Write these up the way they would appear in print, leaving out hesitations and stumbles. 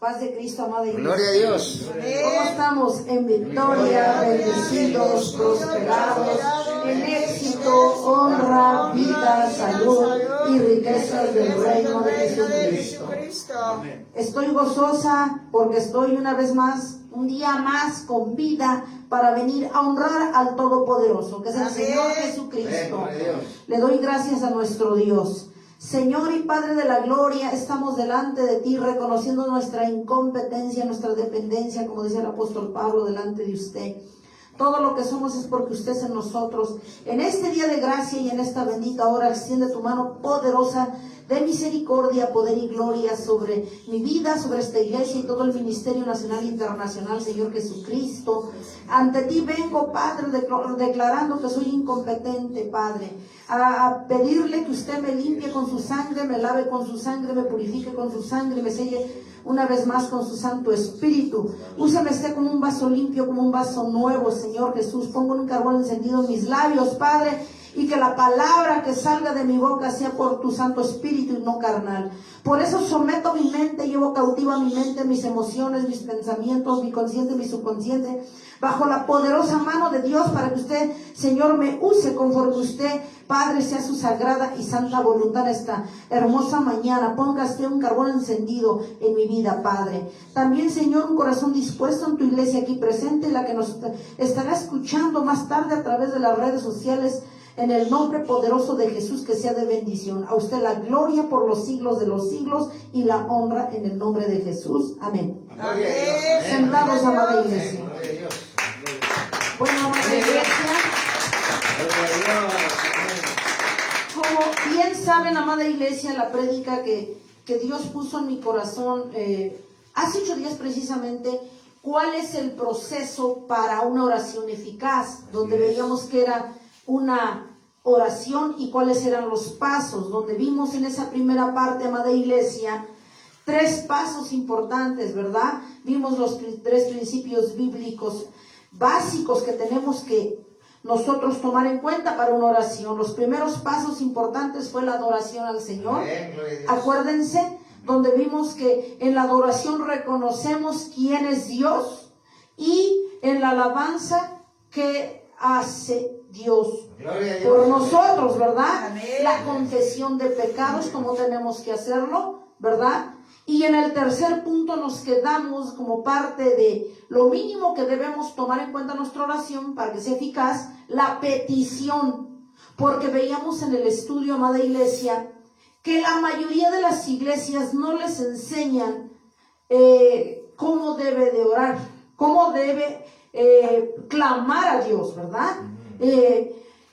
Paz de Cristo, amada iglesia. Gloria a Dios. ¿Cómo estamos? En victoria, bendecidos, prosperados, en éxito, honra, vida, salud y riquezas del reino de Jesucristo. Estoy gozosa porque estoy una vez más, un día más con vida para venir a honrar al Todopoderoso, que es el Señor Jesucristo. Le doy gracias a nuestro Dios. Señor y Padre de la gloria, estamos delante de ti reconociendo nuestra incompetencia, nuestra dependencia, como decía el apóstol Pablo, delante de usted. Todo lo que somos es porque usted es en nosotros. En este día de gracia y en esta bendita hora, extiende tu mano poderosa de misericordia, poder y gloria sobre mi vida, sobre esta iglesia y todo el ministerio nacional e internacional, Señor Jesucristo. Ante ti vengo, Padre, declarando que soy incompetente, Padre, a pedirle que usted me limpie con su sangre, me lave con su sangre, me purifique con su sangre, me selle una vez más con su Santo Espíritu. Úsame usted como un vaso limpio, como un vaso nuevo, Señor Jesús. Pongo un carbón encendido en mis labios, Padre, y que la palabra que salga de mi boca sea por tu Santo Espíritu y no carnal. Por eso someto mi mente, llevo cautiva mi mente, mis emociones, mis pensamientos, mi consciente, mi subconsciente, bajo la poderosa mano de Dios, para que usted, Señor, me use conforme usted, Padre, sea su sagrada y santa voluntad esta hermosa mañana. Ponga usted un carbón encendido en mi vida, Padre. También, Señor, un corazón dispuesto en tu iglesia aquí presente, la que nos estará escuchando más tarde a través de las redes sociales. En el nombre poderoso de Jesús, que sea de bendición. A usted la gloria por los siglos de los siglos y la honra en el nombre de Jesús. Amén. Amén. Sentados, amada iglesia. Bueno, amada iglesia, como bien saben, amada iglesia, la prédica que Dios puso en mi corazón hace 8 días precisamente, ¿cuál es el proceso para una oración eficaz? Donde veíamos que era una oración y cuáles eran los pasos, donde vimos en esa primera parte, amada iglesia, 3 pasos importantes, ¿verdad? Vimos los 3 principios bíblicos básicos que tenemos que nosotros tomar en cuenta para una oración. Los primeros pasos importantes fue la adoración al Señor. Acuérdense, donde vimos que en la adoración reconocemos quién es Dios y en la alabanza que hace Dios por nosotros, ¿verdad? Amén. La confesión de pecados, como tenemos que hacerlo, ¿verdad? Y en el tercer punto nos quedamos como parte de lo mínimo que debemos tomar en cuenta en nuestra oración para que sea eficaz, la petición. Porque veíamos en el estudio, amada iglesia, que la mayoría de las iglesias no les enseñan cómo debe de orar, cómo debe clamar a Dios, ¿verdad?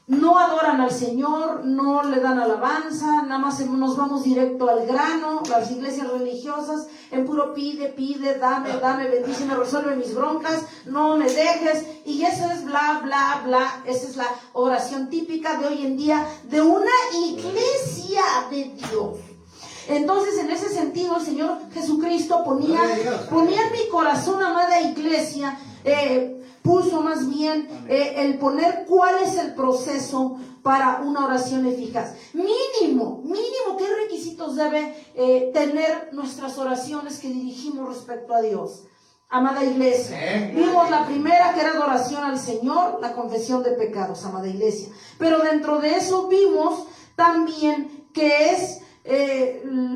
No adoran al Señor, no le dan alabanza, nada más nos vamos directo al grano. Las iglesias religiosas en puro pide, dame, bendíceme, resuelve mis broncas, no me dejes, y eso es bla, bla, bla. Esa es la oración típica de hoy en día de una iglesia de Dios. Entonces, en ese sentido, el Señor Jesucristo ponía en mi corazón, amada iglesia, puso más bien el poner cuál es el proceso para una oración eficaz. Mínimo, ¿qué requisitos debe tener nuestras oraciones que dirigimos respecto a Dios? Amada iglesia, vimos la primera, que era adoración al Señor, la confesión de pecados, amada iglesia. Pero dentro de eso vimos también que es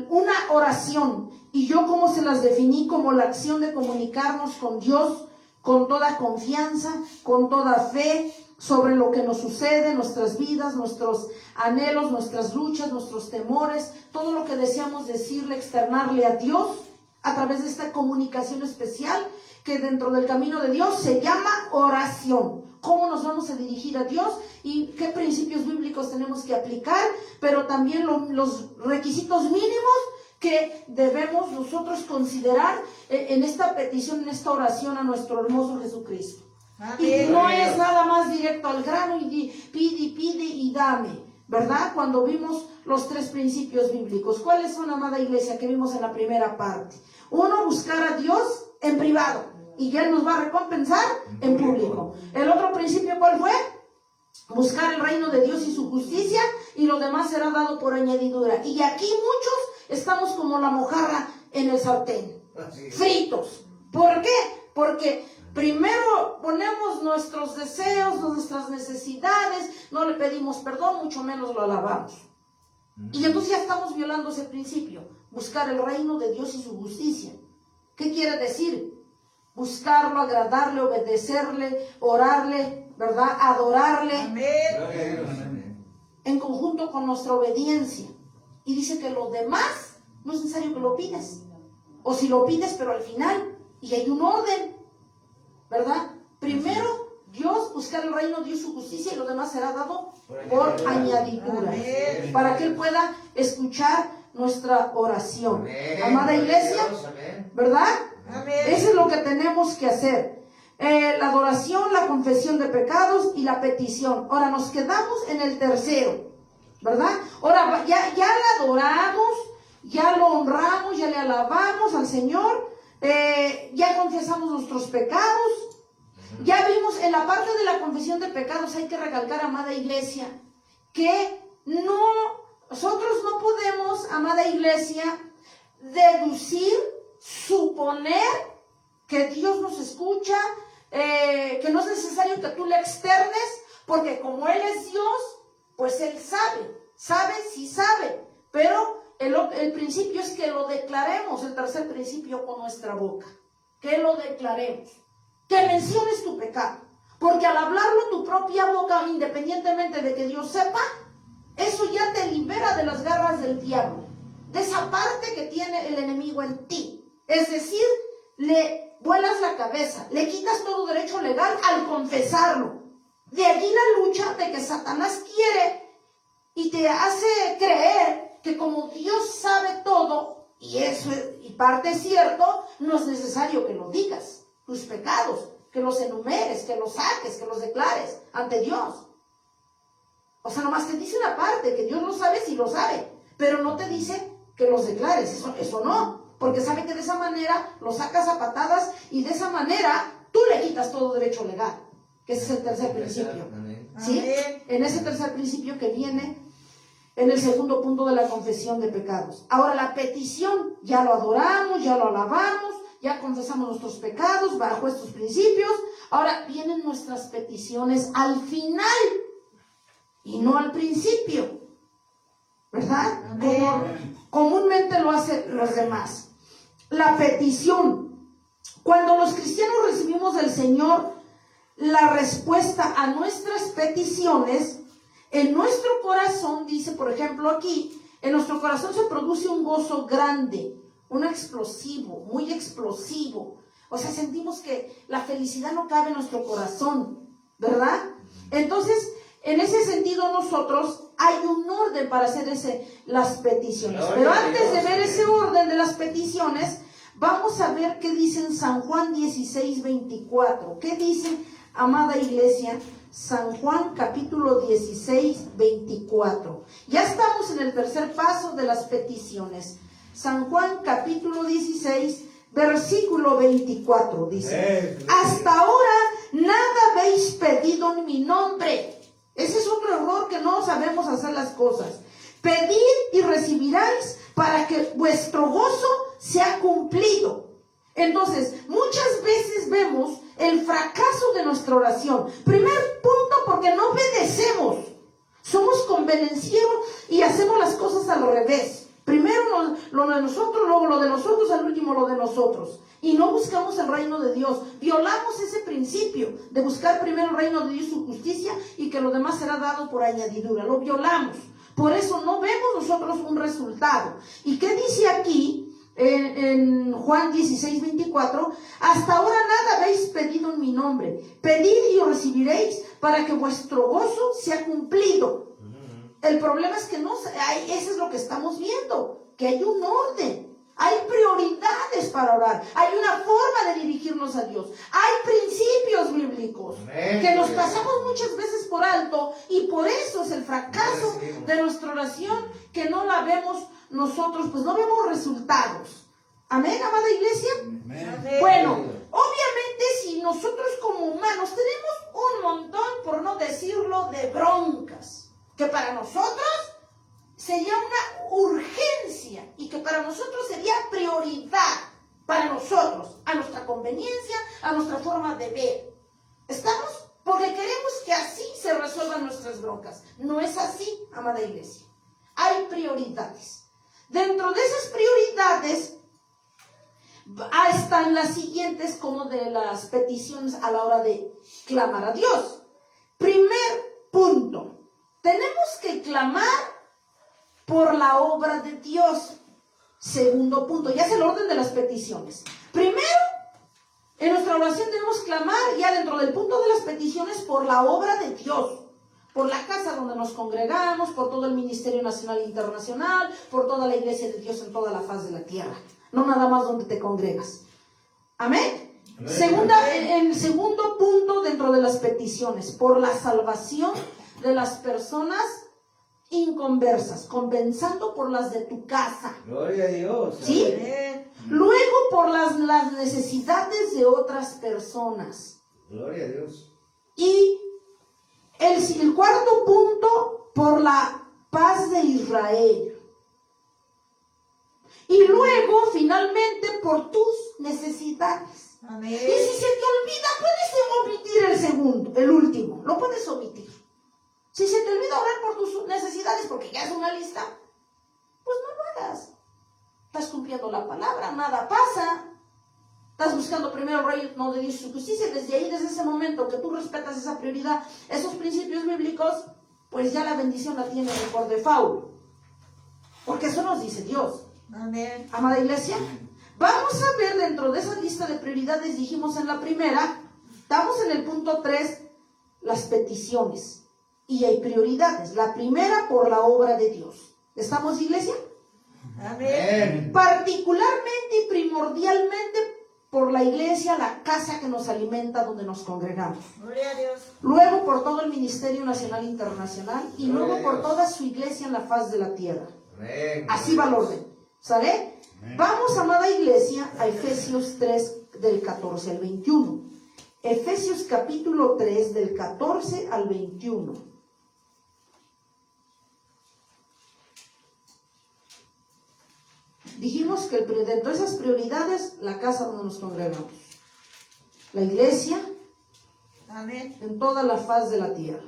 una oración, y yo como se las definí como la acción de comunicarnos con Dios con toda confianza, con toda fe sobre lo que nos sucede en nuestras vidas, nuestros anhelos, nuestras luchas, nuestros temores, todo lo que deseamos decirle, externarle a Dios a través de esta comunicación especial que dentro del camino de Dios se llama oración. ¿Cómo nos vamos a dirigir a Dios y qué principios bíblicos tenemos que aplicar? Pero también los requisitos mínimos que debemos nosotros considerar en esta petición, en esta oración a nuestro hermoso Jesucristo. Y no es nada más directo al grano y pide y dame, ¿verdad? Cuando vimos los 3 principios bíblicos. ¿Cuáles son, amada iglesia, que vimos en la primera parte? 1, buscar a Dios en privado, y Él nos va a recompensar en público. El otro principio, ¿cuál fue? Buscar el reino de Dios y su justicia, y lo demás será dado por añadidura. Y aquí muchos estamos como la mojarra en el sartén. fritos. ¿Por qué? Porque primero ponemos nuestros deseos, nuestras necesidades, no le pedimos perdón, mucho menos lo alabamos. Y entonces ya estamos violando ese principio, buscar el reino de Dios y su justicia. ¿Qué quiere decir? Buscarlo, agradarle, obedecerle, orarle, ¿verdad? Adorarle. Amén. En conjunto con nuestra obediencia. Y dice que lo demás no es necesario que lo pides. O si lo pides, pero al final, y hay un orden, ¿verdad? Primero, Dios, buscar el reino de Dios, su justicia, y lo demás será dado por añadidura. Para que Él pueda escuchar nuestra oración. Amén. Amada iglesia, ¿verdad? Amén. Eso es lo que tenemos que hacer. La adoración, la confesión de pecados y la petición. Ahora nos quedamos en el tercero, ¿verdad? Ahora ya le adoramos, ya lo honramos, ya le alabamos al Señor, ya confesamos nuestros pecados. Ya vimos en la parte de la confesión de pecados, hay que recalcar, amada iglesia, que nosotros no podemos, amada iglesia, deducir, suponer que Dios nos escucha, que no es necesario que tú le externes, porque como Él es Dios, pues Él sí sabe, pero el principio es que lo declaremos, el tercer principio, con nuestra boca, que lo declaremos, que menciones tu pecado, porque al hablarlo tu propia boca, independientemente de que Dios sepa, eso ya te libera de las garras del diablo, de esa parte que tiene el enemigo en ti. Es decir, le vuelas la cabeza, le quitas todo derecho legal al confesarlo. De allí la lucha de que Satanás quiere y te hace creer que como Dios sabe todo, y eso y parte es cierto, no es necesario que lo digas, tus pecados, que los enumeres, que los saques, que los declares ante Dios. O sea, nomás te dice una parte, que Dios lo sabe, sí lo sabe, pero no te dice que los declares, eso no, porque sabe que de esa manera lo sacas a patadas y de esa manera tú le quitas todo derecho legal, que ese es el tercer principio. ¿Sí? En ese tercer principio que viene en el segundo punto de la confesión de pecados. Ahora la petición, ya lo adoramos, ya lo alabamos, ya confesamos nuestros pecados bajo estos principios. Ahora vienen nuestras peticiones al final y no al principio, ¿verdad? Como comúnmente lo hacen los demás. La petición. Cuando los cristianos recibimos del Señor la respuesta a nuestras peticiones, en nuestro corazón, dice por ejemplo aquí, en nuestro corazón se produce un gozo grande, un explosivo, muy explosivo. O sea, sentimos que la felicidad no cabe en nuestro corazón, ¿verdad? Entonces, en ese sentido nosotros hay un orden para hacer las peticiones. Pero antes de ver ese orden de las peticiones, vamos a ver qué dice en San Juan 16:24. ¿Qué dice, amada iglesia? San Juan capítulo 16:24. Ya estamos en el tercer paso de las peticiones. San Juan capítulo 16, versículo 24 dice: hasta ahora nada habéis pedido en mi nombre. Ese es otro error, que no sabemos hacer las cosas. Pedid y recibiráis para que vuestro gozo sea cumplido. Entonces, muchas veces vemos el fracaso de nuestra oración. Primer punto, porque no obedecemos. Somos convenencieros y hacemos las cosas al revés. Primero lo de nosotros, luego lo de nosotros, al último lo de nosotros. Y no buscamos el reino de Dios. Violamos ese principio de buscar primero el reino de Dios y su justicia, y que lo demás será dado por añadidura. Lo violamos. Por eso no vemos nosotros un resultado. ¿Y qué dice aquí? En Juan 16:24, hasta ahora nada habéis pedido en mi nombre. Pedid y os recibiréis para que vuestro gozo sea cumplido. El problema es que eso es lo que estamos viendo, que hay un orden, hay prioridades para orar, hay una forma de dirigirnos a Dios, hay principios bíblicos que nos pasamos muchas veces por alto, y por eso es el fracaso de nuestra oración, que no la vemos nosotros, pues no vemos resultados. Amén, amada iglesia. Amén. Bueno, obviamente si nosotros como humanos tenemos un montón, por no decirlo, de broncas, que para nosotros sería una urgencia y que para nosotros sería prioridad. para nosotros, a nuestra conveniencia, a nuestra forma de ver. ¿Estamos? Porque queremos que así se resuelvan nuestras broncas. No es así, amada iglesia. Hay prioridades. Dentro de esas prioridades están las siguientes, como de las peticiones a la hora de clamar a Dios. Primer punto, tenemos que clamar por la obra de Dios. Segundo punto, ya es el orden de las peticiones. Primero, en nuestra oración tenemos que clamar ya dentro del punto de las peticiones por la obra de Dios, por la casa donde nos congregamos, por todo el Ministerio Nacional e Internacional, por toda la iglesia de Dios en toda la faz de la tierra, no nada más donde te congregas. Amén. En segundo punto dentro de las peticiones, por la salvación de las personas inconversas, comenzando por las de tu casa. Gloria a Dios. ¿Sí? Amén. Luego por las necesidades de otras personas. Gloria a Dios. Y el cuarto punto, por la paz de Israel. Y luego, finalmente, por tus necesidades. Amén. Y si se te olvida, puedes omitir el último. Lo puedes omitir. Si se te olvida orar por tus necesidades, porque ya es una lista, pues no lo hagas. Estás cumpliendo la palabra, nada pasa. Estás buscando primero el reino de Dios y su justicia. Desde ahí, desde ese momento que tú respetas esa prioridad, esos principios bíblicos, pues ya la bendición la tienes por default. Porque eso nos dice Dios. Amén. Amada iglesia, vamos a ver dentro de esa lista de prioridades, dijimos en la primera, estamos en el punto 3, las peticiones. Y hay prioridades. La primera, por la obra de Dios. ¿Estamos, iglesia? Amén. Particularmente y primordialmente por la iglesia, la casa que nos alimenta, donde nos congregamos. Gloria a Dios. Luego por todo el Ministerio Nacional e Internacional. Y Gloria luego a por Dios. toda su iglesia en la faz de la tierra. Amén. Así va el orden. ¿Sale? Amén. Vamos, amada iglesia, a Efesios 3, del 14 al 21. Efesios capítulo 3, del 14 al 21. Dijimos que dentro de esas prioridades, la casa donde nos congregamos. La iglesia Amén. en toda la faz de la tierra.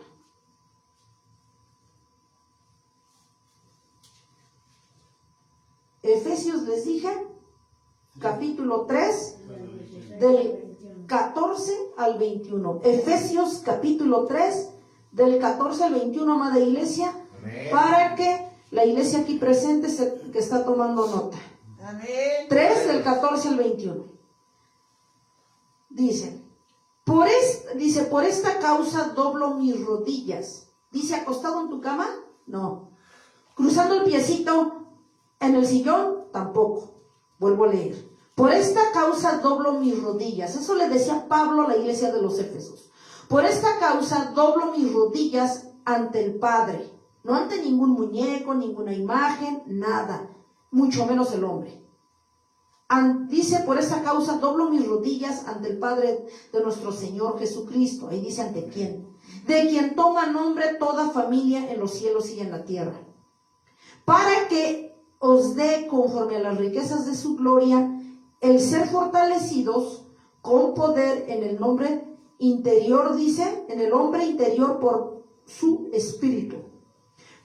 Efesios, les dije, capítulo 3, del 14 al 21. Efesios capítulo 3, del 14 al 21, amada iglesia, Amén. para que la iglesia aquí presente que está tomando nota. Amén. 3 del 14 al 21. Dice, por esta causa doblo mis rodillas. Dice, acostado en tu cama, no. Cruzando el piecito en el sillón, tampoco. Vuelvo a leer. Por esta causa doblo mis rodillas. Eso le decía Pablo a la iglesia de los Éfesos. Por esta causa doblo mis rodillas ante el Padre. No ante ningún muñeco, ninguna imagen, nada. Mucho menos el hombre. Dice, por esta causa doblo mis rodillas ante el Padre de nuestro Señor Jesucristo. Ahí dice, ¿ante quién? De quien toma nombre toda familia en los cielos y en la tierra. Para que os dé, conforme a las riquezas de su gloria, el ser fortalecidos con poder en el nombre interior, dice, en el hombre interior por su espíritu.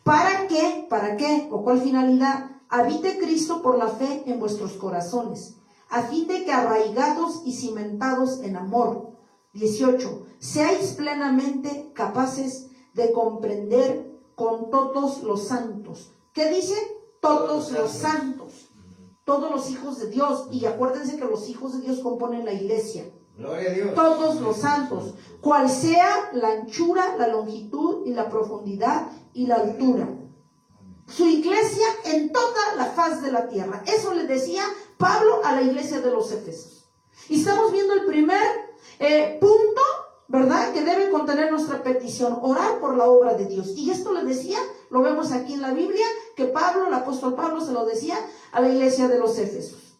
¿Para qué? ¿Para qué? ¿O cuál finalidad? Habite Cristo por la fe en vuestros corazones, a fin de que arraigados y cimentados en amor. 18. Seáis plenamente capaces de comprender con todos los santos. ¿Qué dice? Todos los santos. Todos los hijos de Dios. Y acuérdense que los hijos de Dios componen la iglesia. Gloria a Dios. Todos los santos. Cual sea la anchura, la longitud y la profundidad y la altura. Su iglesia en toda la faz de la tierra. Eso le decía Pablo a la iglesia de los Efesios. Y estamos viendo el primer punto, ¿verdad? Que debe contener nuestra petición, orar por la obra de Dios. Y esto le decía, lo vemos aquí en la Biblia, que Pablo, el apóstol Pablo, se lo decía a la iglesia de los Efesios.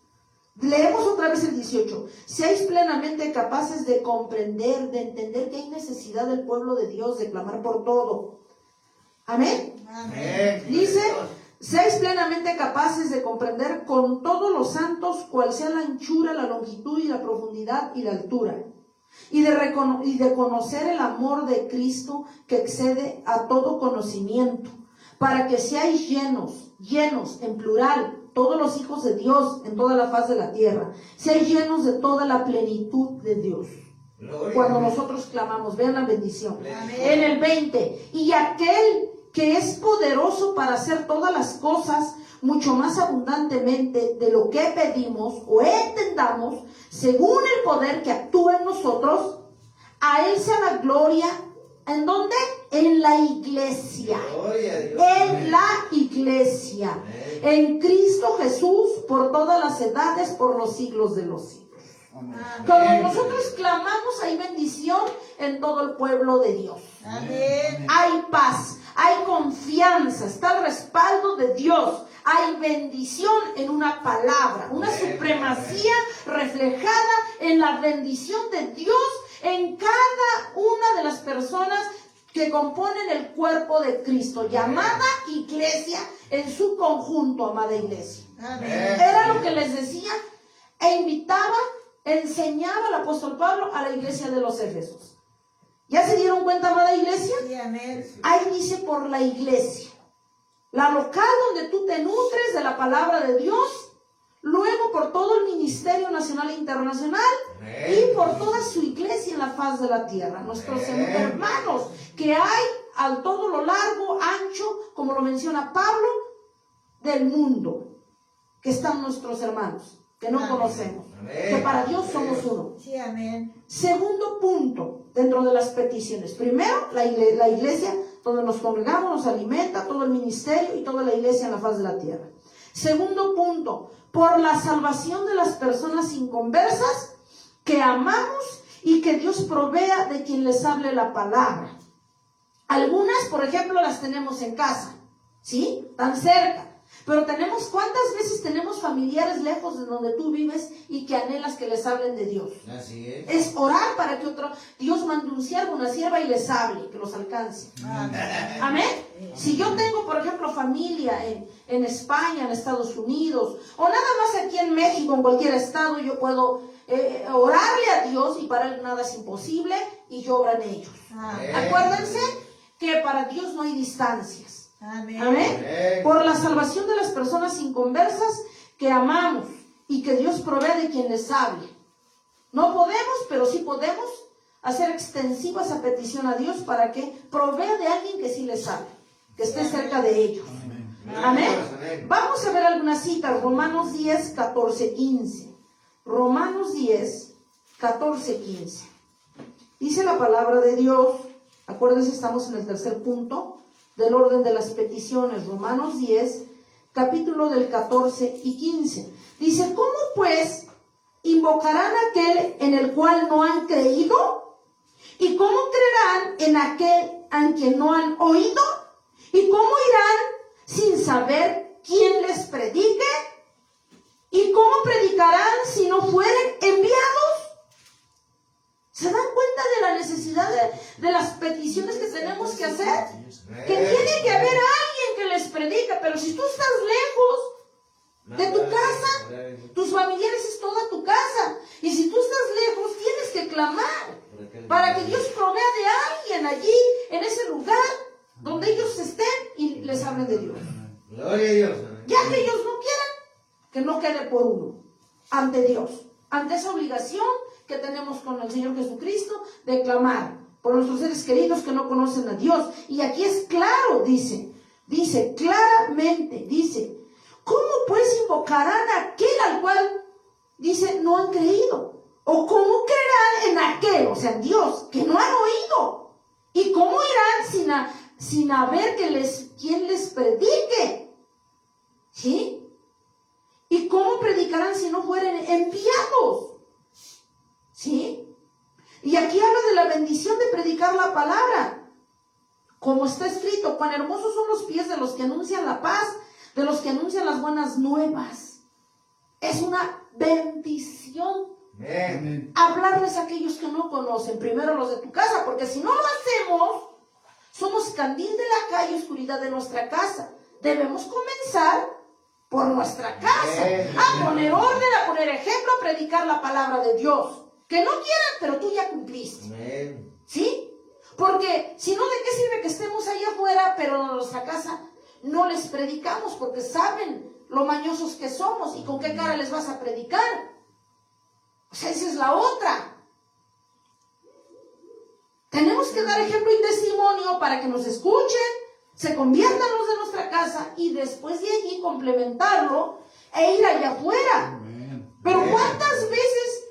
Leemos otra vez el 18. Seáis plenamente capaces de comprender, de entender que hay necesidad del pueblo de Dios de clamar por todo. Amén. Amén. Dice, Seáis plenamente capaces de comprender con todos los santos cuál sea la anchura, la longitud y la profundidad y la altura, y de conocer el amor de Cristo que excede a todo conocimiento, para que seáis llenos en plural, todos los hijos de Dios en toda la faz de la tierra, seáis llenos de toda la plenitud de Dios. Gloria. Cuando nosotros clamamos, vean la bendición. Amén. En el 20, y aquel que es poderoso para hacer todas las cosas mucho más abundantemente de lo que pedimos o entendamos, según el poder que actúa en nosotros, a Él sea la gloria, ¿en dónde? En la iglesia. Gloria a Dios. En la iglesia. Amén. En Cristo Jesús, por todas las edades, por los siglos de los siglos. Amén. Cuando nosotros clamamos, hay bendición en todo el pueblo de Dios. Amén. Hay paz, hay confianza, está el respaldo de Dios. Hay bendición en una palabra, una supremacía reflejada en la bendición de Dios en cada una de las personas que componen el cuerpo de Cristo, llamada iglesia en su conjunto, amada iglesia. Amén. Era lo que les decía e invitaba, enseñaba el apóstol Pablo a la iglesia de los Éfesos. ¿Ya se dieron cuenta, amada iglesia? Sí, amén. Ahí dice por la iglesia, la local donde tú te nutres de la palabra de Dios, luego por todo el ministerio nacional e internacional y por toda su iglesia en la faz de la tierra, nuestros hermanos que hay a todo lo largo, ancho, como lo menciona Pablo, del mundo, que están nuestros hermanos, que no conocemos, que para Dios somos uno. Sí, amén. Segundo punto, dentro de las peticiones. Primero, la iglesia donde nos congregamos, nos alimenta, todo el ministerio y toda la iglesia en la faz de la tierra. Segundo punto, por la salvación de las personas inconversas que amamos y que Dios provea de quien les hable la palabra. Algunas, por ejemplo, las tenemos en casa, ¿sí? Tan cerca. Pero ¿cuántas veces tenemos familiares lejos de donde tú vives y que anhelas que les hablen de Dios? Así es. Es orar para que Dios mande un siervo, una sierva y les hable, que los alcance. Amén. Amén. Si yo tengo, por ejemplo, familia en España, en Estados Unidos, o nada más aquí en México, en cualquier estado, yo puedo orarle a Dios y para Él nada es imposible y yo obro en ellos. Amén. Acuérdense que para Dios no hay distancias. Amén. Amén. Por la salvación de las personas inconversas que amamos y que Dios provee de quien les hable. No podemos, pero sí podemos hacer extensiva esa petición a Dios para que provea de alguien que sí les hable, que esté cerca de ellos. Amén. Vamos a ver algunas citas. Romanos 10, 14, 15. Romanos 10, 14, 15. Dice la palabra de Dios. Acuérdense, estamos en el tercer punto del orden de las peticiones. Romanos 10, capítulo del 14 y 15. Dice, ¿cómo pues invocarán a aquel en el cual no han creído? ¿Y cómo creerán en aquel en quien no han oído? ¿Y cómo irán sin saber quién les predique? ¿Y cómo predicarán si no fueren enviados? ¿Se dan cuenta de la necesidad de las peticiones que tenemos que hacer? Que tiene que haber alguien que les predique, pero si tú estás lejos de tu casa, tus familiares es toda tu casa, y si tú estás lejos, tienes que clamar para que Dios provea de alguien allí, en ese lugar, donde ellos estén y les hablen de Dios. Gloria a Dios. Ya que ellos no quieran, que no quede por uno, ante Dios, ante esa obligación que tenemos con el Señor Jesucristo de clamar por nuestros seres queridos que no conocen a Dios. Y aquí es claro, dice claramente, ¿cómo pues invocarán a aquel al cual, dice, no han creído? ¿O cómo creerán en aquel, o sea, en Dios, que no han oído? ¿Y cómo irán sin haber quien les predique? ¿Sí? ¿Y cómo predicarán si no fueren enviados? ¿Sí? Y aquí habla de la bendición de predicar la palabra. Como está escrito, cuán hermosos son los pies de los que anuncian la paz, de los que anuncian las buenas nuevas. Es una bendición. Amén. Hablarles a aquellos que no conocen, primero los de tu casa, porque si no lo hacemos, somos candil de la calle, oscuridad de nuestra casa. debemos comenzar por nuestra casa, a poner orden, a poner ejemplo, a predicar la palabra de Dios. Que no quieran, pero tú ya cumpliste. Amén. ¿Sí? Porque si no, ¿de qué sirve que estemos allá afuera, pero en nuestra casa no les predicamos? Porque saben lo mañosos que somos y con qué cara les vas a predicar. O sea, esa es la otra. Tenemos que dar ejemplo y testimonio para que nos escuchen, se conviertan los de nuestra casa y después de allí complementarlo e ir allá afuera. Pero ¿cuántas veces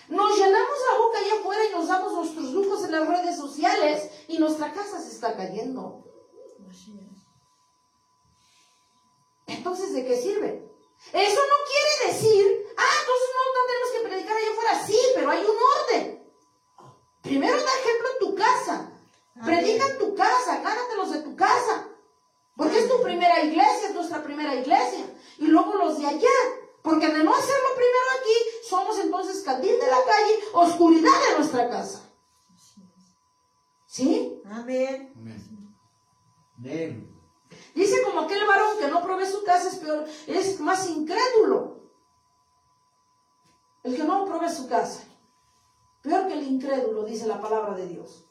nos llenamos la boca allá afuera y nos damos nuestros lujos en las redes sociales y nuestra casa se está cayendo? Entonces, ¿de qué sirve? Eso no quiere decir, entonces no tenemos que predicar allá afuera. Sí, pero hay un orden. Primero da ejemplo en tu casa. Predica en tu casa, gánatelos de tu casa. Porque es tu primera iglesia, es nuestra primera iglesia. Y luego los de allá. Porque de no hacerlo primero aquí, somos entonces candil de la calle, oscuridad de nuestra casa. ¿Sí? Amén. Amén. Dice como aquel varón que no provee su casa es peor, es más incrédulo. El que no provee su casa. Peor que el incrédulo, dice la palabra de Dios.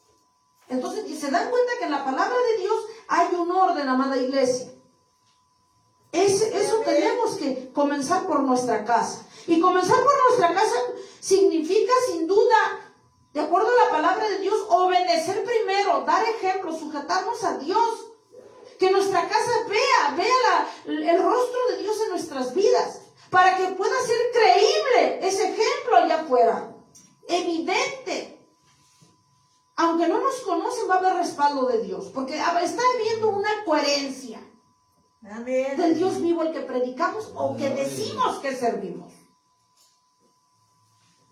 Entonces, se dan cuenta que en la palabra de Dios hay un orden, amada iglesia. Eso tenemos que comenzar por nuestra casa. Y comenzar por nuestra casa significa, sin duda, de acuerdo a la palabra de Dios, obedecer primero, dar ejemplo, sujetarnos a Dios. Que nuestra casa vea el rostro de Dios en nuestras vidas, para que pueda ser creíble ese ejemplo allá afuera, evidente. Aunque no nos conocen, va a haber respaldo de Dios, porque está habiendo una coherencia. Amén. Del Dios vivo el que predicamos o que decimos que servimos.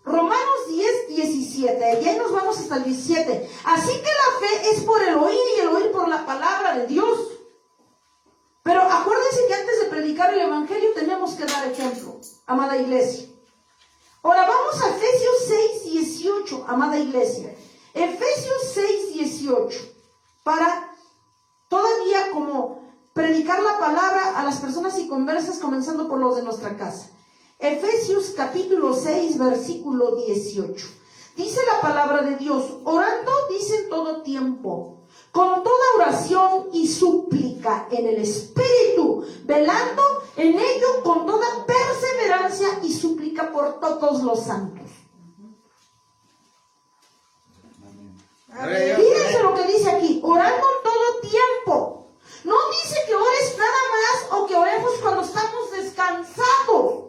Romanos 10, 17, y ahí nos vamos hasta el 17. Así que la fe es por el oír y el oír por la palabra de Dios. Pero acuérdense que antes de predicar el evangelio tenemos que dar ejemplo, amada iglesia. Ahora vamos a Efesios 6, 18, amada iglesia. Efesios 6, 18, para todavía como predicar la palabra a las personas y conversas, comenzando por los de nuestra casa. Efesios capítulo 6, versículo 18. Dice la palabra de Dios, orando, dice en todo tiempo, con toda oración y súplica en el Espíritu, velando en ello con toda perseverancia y súplica por todos los santos. Fíjense lo que dice aquí, orando en todo tiempo. No dice que ores nada más o que oremos cuando estamos descansados.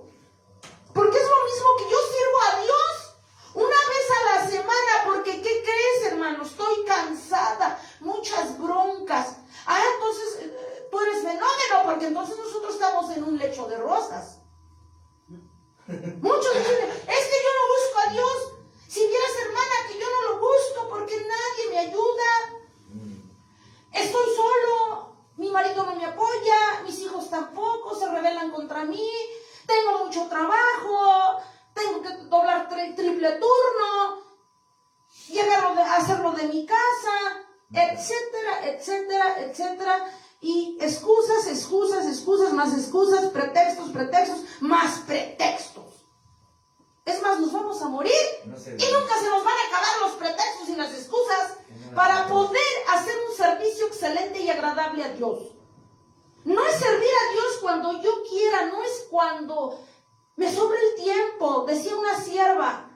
Porque es lo mismo que yo sirvo a Dios una vez a la semana. Porque ¿qué crees, hermano? Estoy cansada, muchas broncas. Entonces tú eres fenómeno, porque entonces nosotros estamos en un lecho de rosas. Muchos dicen, es que yo no busco a Dios. Si vieras, hermana, que yo no lo busco porque nadie me ayuda. Estoy solo, mi marido no me apoya, mis hijos tampoco, se rebelan contra mí, tengo mucho trabajo, tengo que doblar triple turno, llegar a hacerlo de mi casa, etcétera, etcétera, etcétera. Y excusas, más excusas, pretextos, más pretextos. Es más, nos vamos a morir y nunca se nos van a acabar los pretextos y las excusas para poder hacer un servicio excelente y agradable a Dios. No es servir a Dios cuando yo quiera, no es cuando me sobre el tiempo. Decía una sierva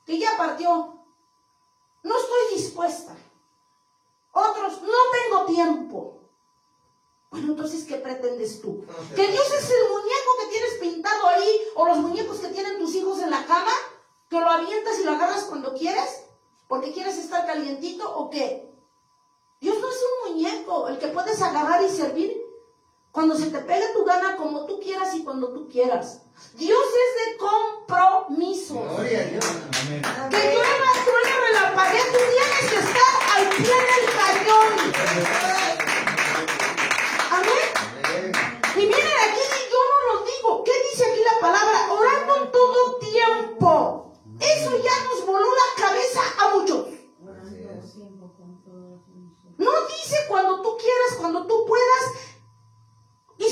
que ya partió, no estoy dispuesta. Otros, no tengo tiempo. Bueno, entonces, ¿qué pretendes tú? ¿Que Dios es el muñeco que tienes pintado ahí? ¿O los muñecos que tienen tus hijos en la cama? ¿Que lo avientas y lo agarras cuando quieres? ¿Porque quieres estar calientito o qué? Dios no es un muñeco, el que puedes agarrar y servir cuando se te pegue tu gana, como tú quieras y cuando tú quieras. Dios es de compromiso. Gloria a Dios. Amén. Que llueva, truene, relampaguee, tú tienes que estar al pie del cañón. Amén. Y miren aquí, yo no lo digo. ¿Qué dice aquí la palabra? Orando en todo tiempo. Eso ya nos voló la cabeza a muchos. No dice cuando tú quieras, cuando tú puedas. Y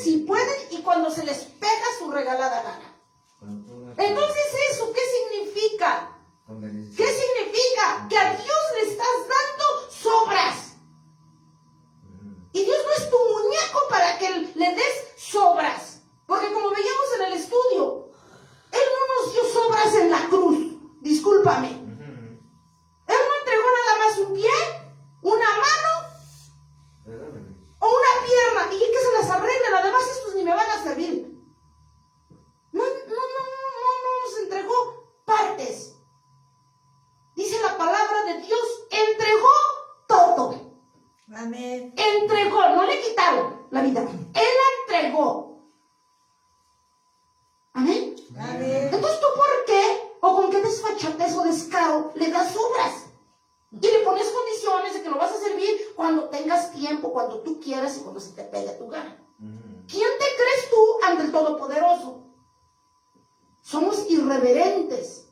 si pueden y cuando se les pega su regalada gana. Entonces, ¿eso qué significa? ¿Qué significa? Que a Dios le estás dando sobras. Y Dios no es tu muñeco para que le des sobras. Porque como veíamos en el estudio, Él no nos dio sobras en la cruz. Discúlpame. Él no entregó nada más un pie, una mano o una pierna. Y que se las arreglen. Además, estos ni me van a servir. No nos entregó partes. Dice la palabra de Dios, entregó todo. Amén. Entregó, no le quitaron la vida. Él la entregó. Amén. Amén. Entonces, ¿tú por qué o con qué desfachatez o descaro le das obras? Y le pones condiciones de que lo vas a servir cuando tengas tiempo, cuando tú quieras y cuando se te pegue tu gana. ¿Quién te crees tú ante el Todopoderoso? Somos irreverentes.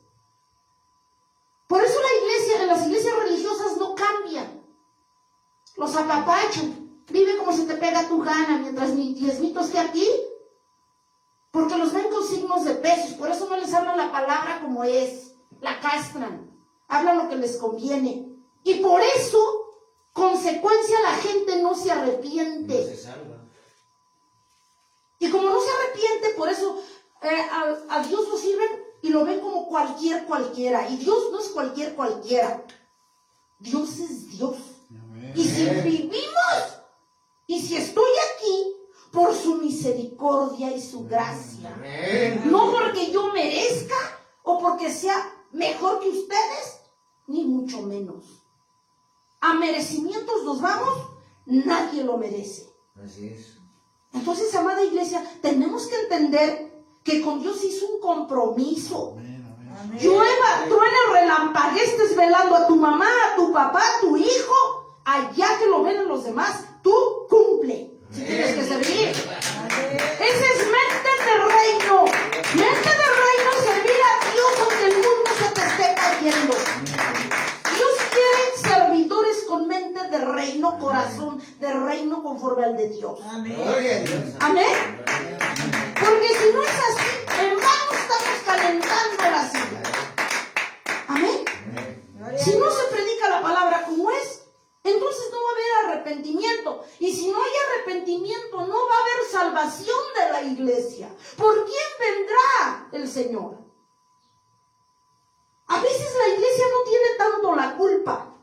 Por eso la iglesia, en las iglesias religiosas no cambian. Los apapachan. Vive como se te pega tu gana mientras mi diezmito esté aquí. Porque los ven con signos de pesos. Por eso no les hablan la palabra como es. La castran. Hablan lo que les conviene. Y por eso, consecuencia, la gente no se arrepiente. No se salva. Y como no se arrepiente, por eso a Dios lo sirven y lo ven como cualquiera. Y Dios no es cualquiera. Dios es Dios. Amén. Y si vivimos, y si estoy aquí, por su misericordia y su gracia. No porque yo merezca o porque sea mejor que ustedes, ni mucho menos. A merecimientos nos vamos, nadie lo merece. Así es. Entonces, amada iglesia, tenemos que entender que con Dios hizo un compromiso. Amén, amén. Amén. Llueva, truene, relampaguee, estés velando a tu mamá, a tu papá, a tu hijo, allá que lo ven en los demás, tú cumple. Si tienes que servir. Amén. Ese es mente de reino. Mente de reino, servir a Dios aunque el mundo se te esté cayendo. Dios quiere servidores con mente de reino, corazón de reino conforme al de Dios. Amén. Gloria a Dios. Amén. Porque si no es así, en vano estamos calentando la silla. Amén. Gloria a Si no Dios. se predica la palabra como es, entonces no va a haber arrepentimiento. Y si no hay arrepentimiento, no va a haber salvación de la iglesia. ¿Por quién vendrá el Señor? A veces la iglesia no tiene tanto la culpa,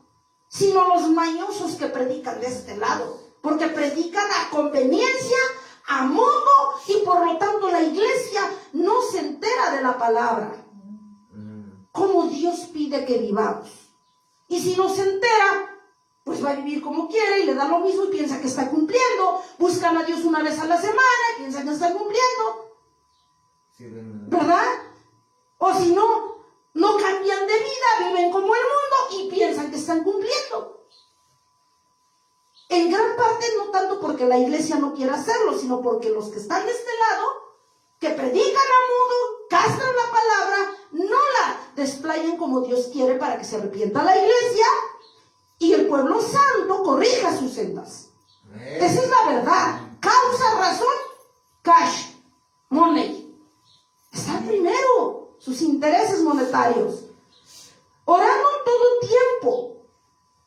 sino los mañosos que predican de este lado. Porque predican a conveniencia, a modo, y por lo tanto la iglesia no se entera de la palabra. Como Dios pide que vivamos. Y si no se entera, pues va a vivir como quiere y le da lo mismo y piensa que está cumpliendo. Buscan a Dios una vez a la semana y piensan que están cumpliendo. Sí, ven. ¿Verdad? O si no, no cambian de vida, viven como el mundo y piensan que están cumpliendo. En gran parte no tanto porque la iglesia no quiera hacerlo, sino porque los que están de este lado, que predican a mudo, castran la palabra, no la desplayan como Dios quiere para que se arrepienta la iglesia y el pueblo santo corrija sus sendas. Esa es la verdad. Causa, razón, cash, money. Está primero sus intereses monetarios. Orando en todo tiempo.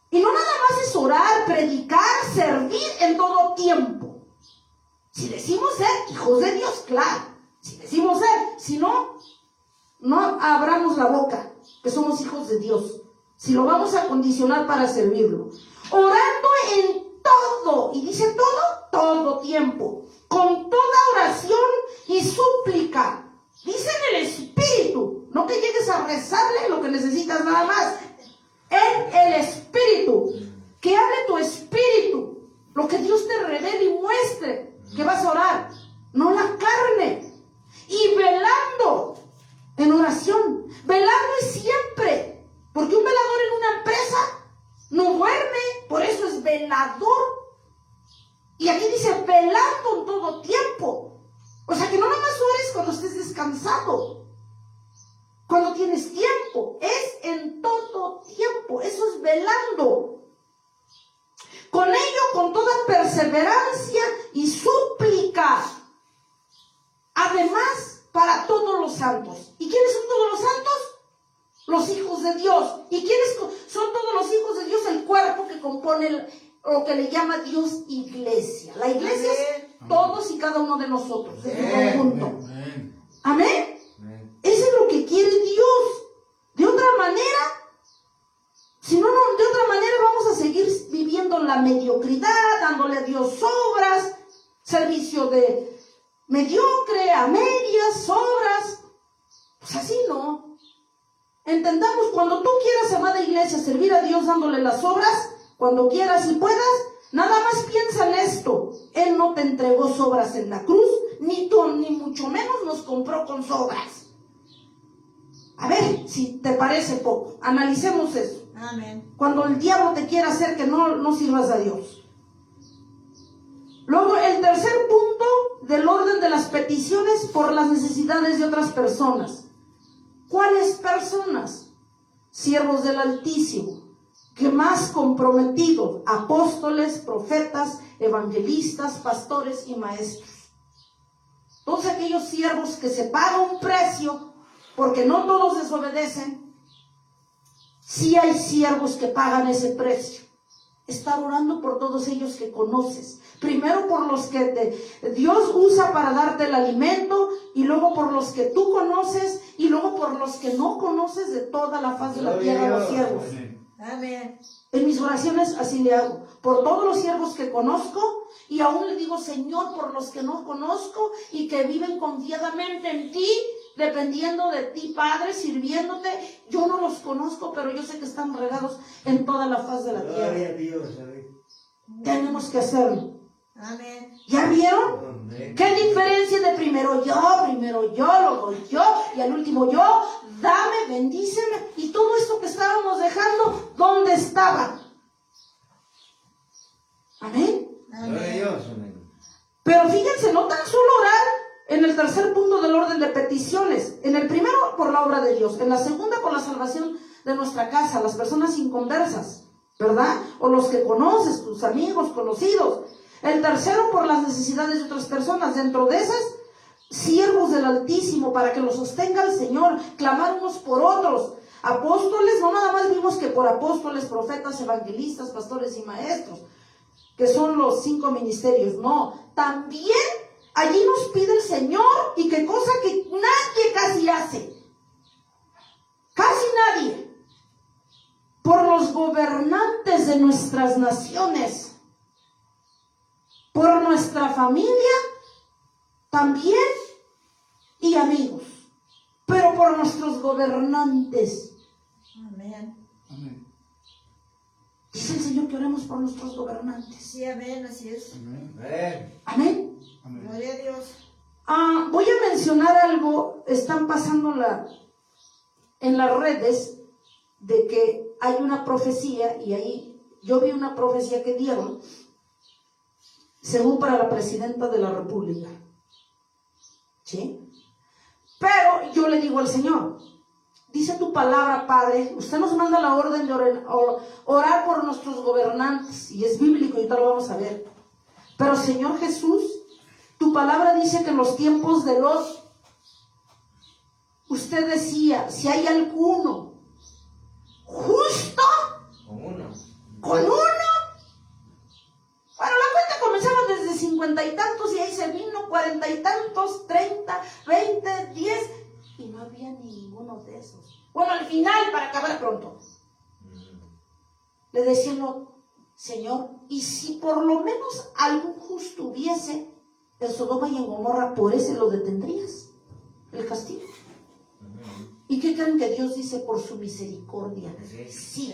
Y no nada más es orar, predicar, servir en todo tiempo. Si decimos ser hijos de Dios, claro. Si decimos ser, si no, no abramos la boca, que somos hijos de Dios. Si lo vamos a condicionar para servirlo. Orando en todo, y dice todo tiempo. Con toda oración y súplica. Dice en el Espíritu. No que llegues a rezarle lo que necesitas nada más. En el Espíritu. Que hable tu espíritu. Lo que Dios te revele y muestre que vas a orar. No la carne. Y velando en oración. Velando es siempre. Porque un velador en una empresa no duerme. Por eso es velador. Y aquí dice velando en todo tiempo. O sea que no nada más ores cuando estés descansado. Cuando tienes tiempo. Es en todo tiempo. Eso es velando. Con ello, con toda perseverancia y súplica. santos. ¿Y quiénes son todos los santos? Los hijos de Dios. ¿Y quiénes son todos los hijos de Dios? El cuerpo que compone lo que le llama Dios iglesia. La iglesia es todos y cada uno de nosotros, de su conjunto. Amén. Eso es lo que quiere Dios. De otra manera, si no, de otra manera vamos a seguir viviendo en la mediocridad, dándole a Dios obras, servicio de mediocre, a medias, obras. Pues así no. Entendamos, cuando tú quieras, amada iglesia, servir a Dios dándole las obras, cuando quieras y puedas, nada más piensa en esto. Él no te entregó sobras en la cruz, ni mucho menos nos compró con sobras. A ver, si te parece poco, analicemos eso. Amén. Cuando el diablo te quiera hacer que no sirvas a Dios. Luego, el tercer punto del orden de las peticiones por las necesidades de otras personas. ¿Cuáles personas? Siervos del Altísimo, que más comprometidos, apóstoles, profetas, evangelistas, pastores y maestros. Todos aquellos siervos que se pagan un precio, porque no todos desobedecen. Sí hay siervos que pagan ese precio. Estar orando por todos ellos que conoces. Primero por los que Dios usa para darte el alimento, y luego por los que tú conoces, y luego por los que no conoces de toda la faz de la tierra, los siervos. Amén. En mis oraciones así le hago. Por todos los siervos que conozco, y aún le digo, Señor, por los que no conozco y que viven confiadamente en ti, dependiendo de ti, Padre, sirviéndote. Yo no los conozco, pero yo sé que están regados en toda la faz de la tierra. Gloria a Dios, amén. Tenemos que hacerlo. Amén. ¿Ya vieron? Amén. ¿Qué diferencia de primero yo, luego yo, y al último yo? Dame, bendíceme. Y todo esto que estábamos dejando, ¿dónde estaba? Amén. Gloria a Dios, amén. Pero fíjense, no tan solo orar en el tercer punto del orden de peticiones. En el primero, por la obra de Dios. En la segunda, por la salvación de nuestra casa, las personas inconversas, ¿verdad? O los que conoces, tus amigos, conocidos. El tercero, por las necesidades de otras personas. Dentro de esas, siervos del Altísimo, para que los sostenga el Señor, clamar unos por otros. Apóstoles, no nada más vimos que por apóstoles, profetas, evangelistas, pastores y maestros, que son los 5 ministerios. No, también allí nos pide el Señor, y qué cosa que nadie casi hace. Casi nadie. Por los gobernantes de nuestras naciones. Por nuestra familia también, y amigos, pero por nuestros gobernantes. Amén. Amén. Dice el Señor que oremos por nuestros gobernantes. Sí, amén, así es. Amén. Amén. Amén. Amén. Gloria a Dios. Voy a mencionar algo. Están pasando en las redes de que hay una profecía, y ahí yo vi una profecía que dieron, según para la presidenta de la República. ¿Sí? Pero yo le digo al Señor, dice tu palabra, Padre, usted nos manda la orden de orar por nuestros gobernantes, y es bíblico, y ahorita lo vamos a ver. Pero Señor Jesús, tu palabra dice que en los tiempos de Lot, usted decía, si hay alguno justo Con uno. con uno. Bueno, la cuenta comenzaba desde 50 y tantos, y ahí se vino 40 y tantos, 30, 20, 10, y no había ninguno de esos. Bueno, al final, para acabar pronto, le decía yo, Señor, y si por lo menos algún justo hubiese en Sodoma y en Gomorra, por ese lo detendrías, el castigo. ¿Y qué creen que Dios dice? Por su misericordia. Sí,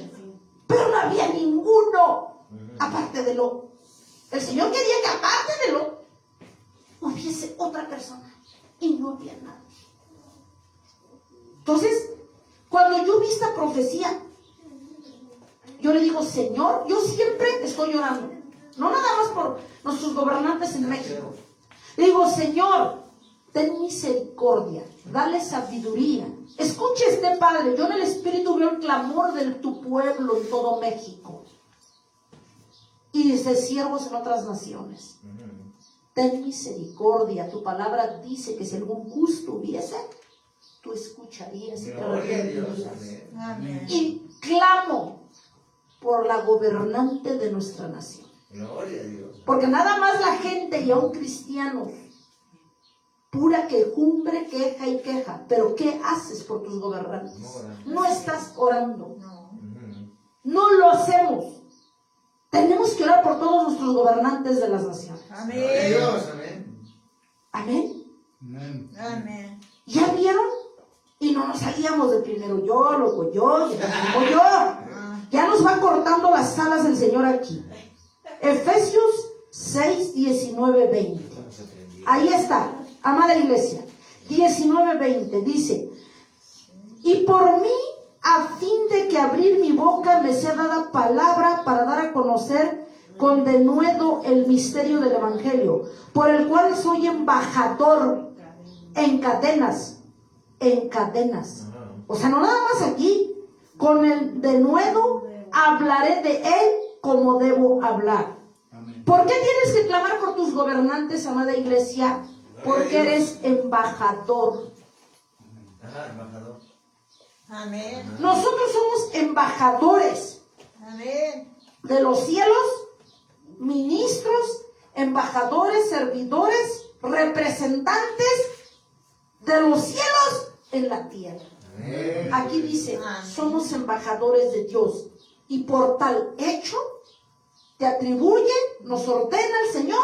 pero no había ninguno aparte de Lot. El Señor quería que aparte de Lot hubiese otra persona, y no había nada. Entonces, cuando yo vi esta profecía, yo le digo, Señor, yo siempre estoy orando, no nada más por nuestros gobernantes en México. Le digo, Señor, ten misericordia, dale sabiduría. Escuche este Padre, yo en el Espíritu veo el clamor de tu pueblo en todo México, y de siervos en otras naciones. Ten misericordia, tu palabra dice que si algún justo hubiese, tú escucharías y te Gloria a Dios. arrepentirías. Amén. Amén. Y clamo por la gobernante de nuestra nación. Gloria a Dios. Porque nada más la gente y aún cristianos, pura quejumbre, queja y queja. Pero ¿qué haces por tus gobernantes? No estás orando. No. Ujú. No lo hacemos. Tenemos que orar por todos nuestros gobernantes de las naciones. Gloria a Amén. Dios. Amén. Amén. Amén. Amén. ¿Ya vieron? Y no nos salíamos de primero yo, luego yo, y luego yo. Ya nos va cortando las alas el Señor aquí. Efesios 6, 19, 20. Estamos aprendiendo. Ahí está, amada iglesia. 19, 20 dice: y por mí, a fin de que abrir mi boca me sea dada palabra para dar a conocer con denuedo el misterio del Evangelio, por el cual soy embajador en cadenas. En cadenas. Ajá. O sea, no nada más aquí. Con el denuedo hablaré de él como debo hablar. Amén. ¿Por qué tienes que clamar por tus gobernantes, amada iglesia? Porque eres embajador. Ajá, embajador. Amén. Nosotros somos embajadores Amén. de los cielos, ministros, embajadores, servidores, representantes de los cielos en la tierra. Amén. Aquí dice, somos embajadores de Dios y por tal hecho te atribuye, nos ordena el Señor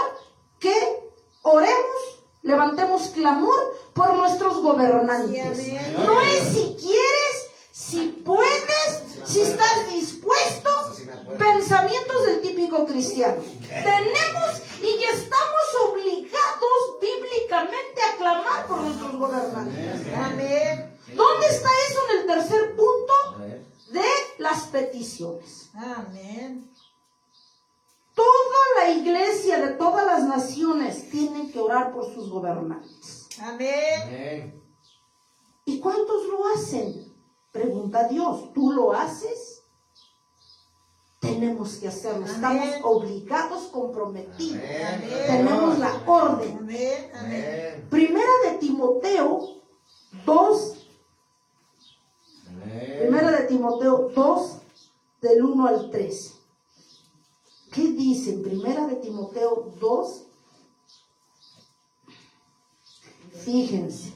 que oremos, levantemos clamor por nuestros gobernantes. Sí, amén. No es si quieres, si puedes, si estás dispuesto. Pensamientos del típico cristiano. Tenemos y estamos obligados bíblicamente a clamar por nuestros gobernantes. Amén. ¿Dónde está eso en el tercer punto? A ver. De las peticiones. Amén. Toda la iglesia de todas las naciones tiene que orar por sus gobernantes. Amén. Amén. ¿Y cuántos lo hacen? Pregunta Dios, ¿tú lo haces? Tenemos que hacerlo, estamos Amén. obligados, comprometidos. Amén. Tenemos la orden. Amén. Amén. Amén. Primera de Timoteo 2, Amén. Primera de Timoteo 2, del 1 al 3. ¿Qué dice en Primera de Timoteo 2? Fíjense,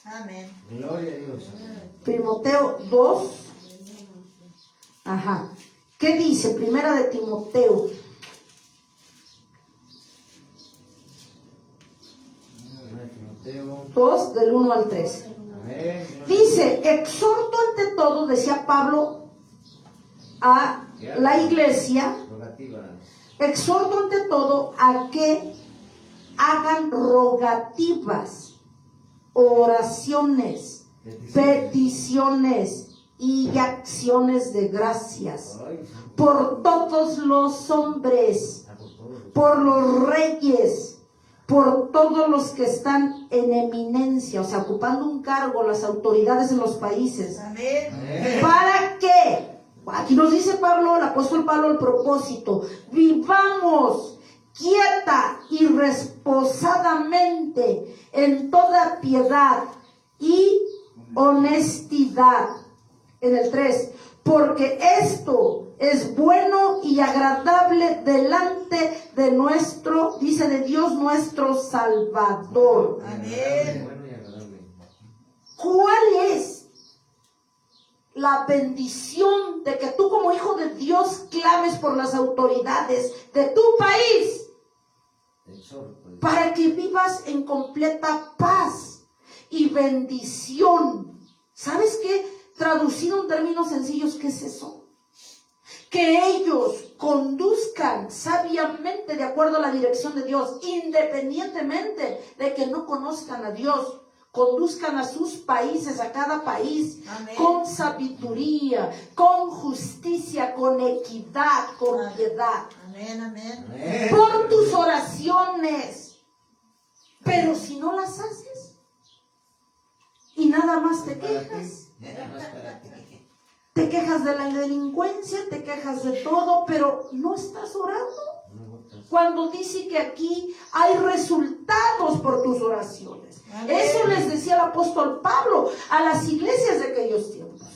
Amén. Gloria a Dios. Timoteo 2. Ajá. ¿Qué dice Primera de Timoteo? Timoteo. 2, del 1 al 3. Amén. Dice, exhorto ante todo, decía Pablo a la iglesia, Rogativa. exhorto ante todo a que hagan rogativas, oraciones, peticiones y acciones de gracias Ay, por todos los hombres, a por todos. por los reyes, por todos los que están en eminencia, o sea, ocupando un cargo, las autoridades en los países. Amén. Amén. ¿Para qué? Aquí nos dice Pablo, el apóstol Pablo, el propósito: vivamos quieta y reposadamente en toda piedad y honestidad. En el 3, porque esto es bueno y agradable delante de nuestro, dice, de Dios nuestro Salvador. Amén. Bueno y agradable. ¿Cuál es la bendición de que tú como hijo de Dios clames por las autoridades de tu país Te exhorto. para que vivas en completa paz y bendición? ¿Sabes qué? Traducido en términos sencillos, ¿qué es eso? Que ellos conduzcan sabiamente de acuerdo a la dirección de Dios, independientemente de que no conozcan a Dios. Conduzcan a sus países, a cada país, Amén. con sabiduría, con justicia, con equidad, con piedad. Amén. Amén. Amén. Por tus oraciones. Pero si no las haces y nada más te Para quejas. ti. Nada más para ti. Te quejas de la delincuencia, te quejas de todo, pero no estás orando. No votas. cuando dice que aquí hay resultados por tus oraciones. Amén. Eso les decía el apóstol Pablo a las iglesias de aquellos tiempos.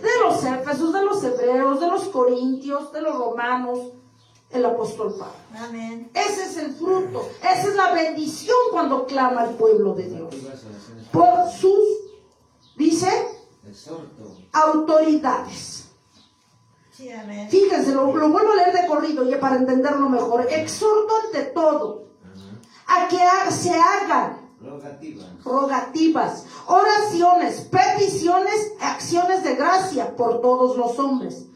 De los Éfesos, de los Hebreos, de los Corintios, de los Romanos, el apóstol Pablo. Amén. Ese es el fruto, esa es la bendición cuando clama el pueblo de Dios. Activas oraciones. Por sus, dice, Exhorto. autoridades. Sí, amén. Fíjense, lo vuelvo a leer de corrido ya para entenderlo mejor. Exhorto ante todo Ajá. a que se hagan Rogativas. rogativas, oraciones, peticiones, acciones de gracia por todos los hombres.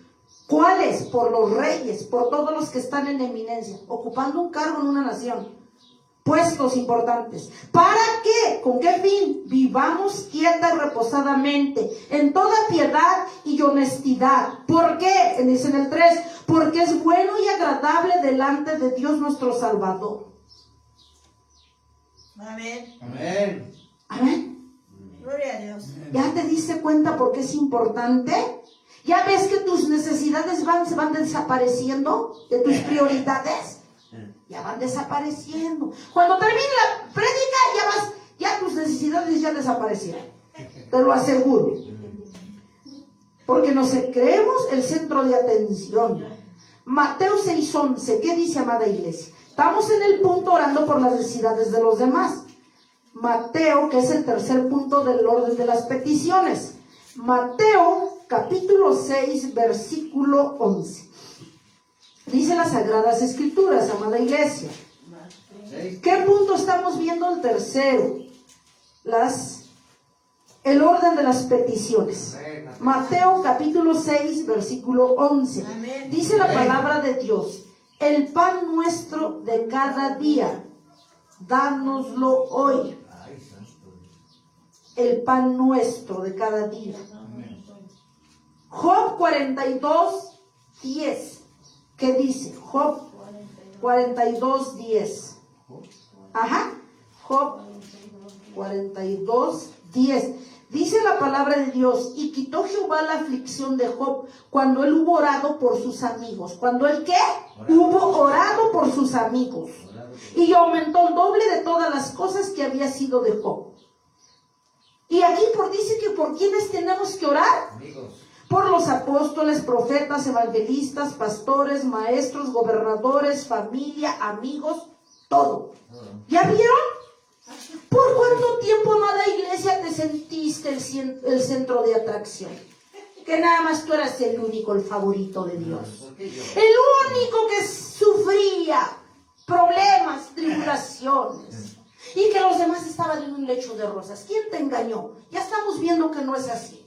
¿Cuáles? Por los reyes, por todos los que están en eminencia, ocupando un cargo en una nación, puestos importantes. ¿Para qué? ¿Con qué fin? Vivamos quieta y reposadamente, en toda piedad y honestidad. ¿Por qué? Dice en el 3, porque es bueno y agradable delante de Dios nuestro Salvador. Amén. Amén. Amén. Gloria a Dios. ¿Ya te diste cuenta por qué es importante? ¿Ya ves que tus necesidades se van desapareciendo de tus prioridades? Ya van desapareciendo. Cuando termine la prédica, ya tus necesidades ya desaparecieron. Te lo aseguro. Porque nos creemos el centro de atención. Mateo 6:11, ¿qué dice, amada iglesia? Estamos en el punto orando por las necesidades de los demás. Mateo, que es el tercer punto del orden de las peticiones. Mateo, capítulo 6, versículo 11. Dice las Sagradas Escrituras, amada iglesia. Seis. ¿Qué punto estamos viendo? El tercero. El orden de las peticiones. Mateo, capítulo 6, versículo 11. Amén. Dice la palabra de Dios: el pan nuestro de cada día, dánoslo hoy. Ay, santo. El pan nuestro de cada día. Job 42, 10. ¿Qué dice? Job 42, 10. Ajá. Job 42, 10. Dice la palabra de Dios: y quitó Jehová la aflicción de Job cuando él hubo orado por sus amigos. ¿Cuando él qué? Hubo orado por sus amigos. Y aumentó el doble de todas las cosas que había sido de Job. Y aquí dice que por quienes tenemos que orar. Amigos. Por los apóstoles, profetas, evangelistas, pastores, maestros, gobernadores, familia, amigos, todo. ¿Ya vieron? ¿Por cuánto tiempo, amada iglesia, te sentiste el centro de atracción? Que nada más tú eras el único, el favorito de Dios. ¿Por qué yo? El único que sufría problemas, tribulaciones. Y que los demás estaban en un lecho de rosas. ¿Quién te engañó? Ya estamos viendo que no es así.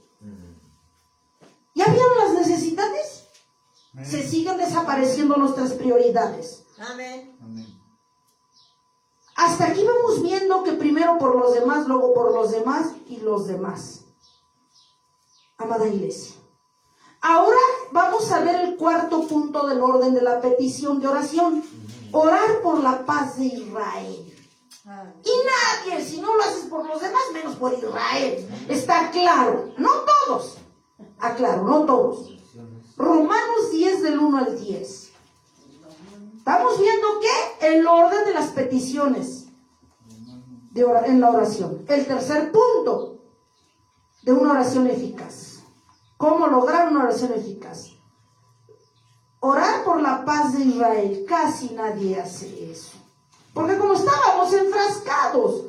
¿Ya vieron las necesidades? Se siguen desapareciendo nuestras prioridades. Amén. Hasta aquí vamos viendo que primero por los demás, luego por los demás y los demás. Amada iglesia. Ahora vamos a ver el cuarto punto del orden de la petición de oración. Orar por la paz de Israel. Y nadie, si no lo haces por los demás, menos por Israel. Está claro. No todos. Aclaro, no todos. Romanos 10 del 1 al 10. Estamos viendo que el orden de las peticiones en la oración. El tercer punto de una oración eficaz. ¿Cómo lograr una oración eficaz? Orar por la paz de Israel. Casi nadie hace eso. Porque como estábamos enfrascados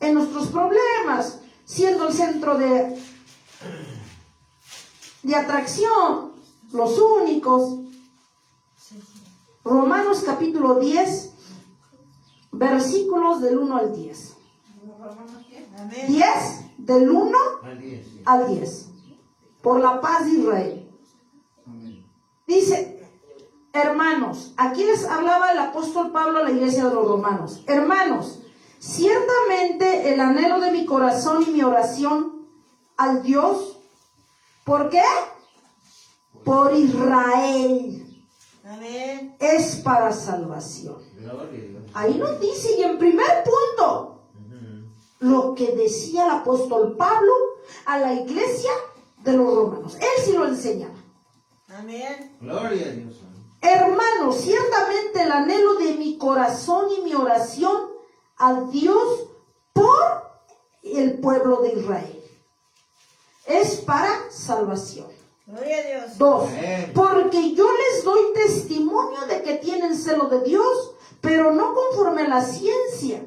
en nuestros problemas, siendo el centro de atracción, los únicos. Romanos capítulo 10, versículos del 1 al 10. Amén. 10 del 1 Al 10, sí. al 10. Por la paz de Israel. Dice, hermanos, aquí les hablaba el apóstol Pablo a la iglesia de los romanos. Hermanos, ciertamente el anhelo de mi corazón y mi oración al Dios, ¿por qué? Por Israel. Amén. Es para salvación. Gloria a Dios. Ahí nos dice, y en primer punto, lo que decía el apóstol Pablo a la iglesia de los romanos. Él sí lo enseñaba. Amén. Gloria a Dios. Hermanos, ciertamente el anhelo de mi corazón y mi oración a Dios por el pueblo de Israel es para salvación. Gloria a Dios. 2. Amén. Porque yo les doy testimonio de que tienen celo de Dios, pero no conforme a la ciencia.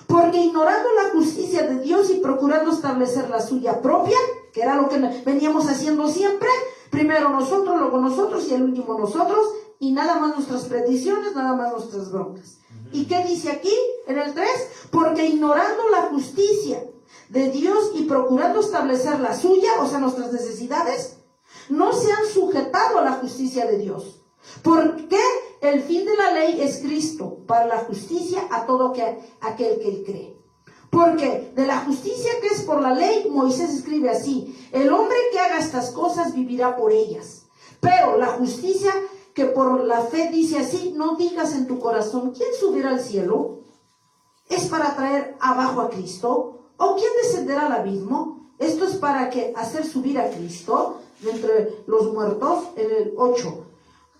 Porque ignorando la justicia de Dios y procurando establecer la suya propia, que era lo que veníamos haciendo siempre, primero nosotros, luego nosotros y el último nosotros, y nada más nuestras peticiones, nada más nuestras broncas. ¿Y qué dice aquí en el 3? Porque ignorando la justicia de Dios y procurando establecer la suya, o sea, nuestras necesidades, no se han sujetado a la justicia de Dios. Porque el fin de la ley es Cristo, para la justicia a todo aquel que él cree. Porque de la justicia que es por la ley, Moisés escribe así: el hombre que haga estas cosas vivirá por ellas. Pero la justicia que por la fe dice así: no digas en tu corazón, ¿quién subirá al cielo? ¿Es para traer abajo a Cristo? ¿O quién descenderá al abismo? Esto es para hacer subir a Cristo de entre los muertos, en el 8.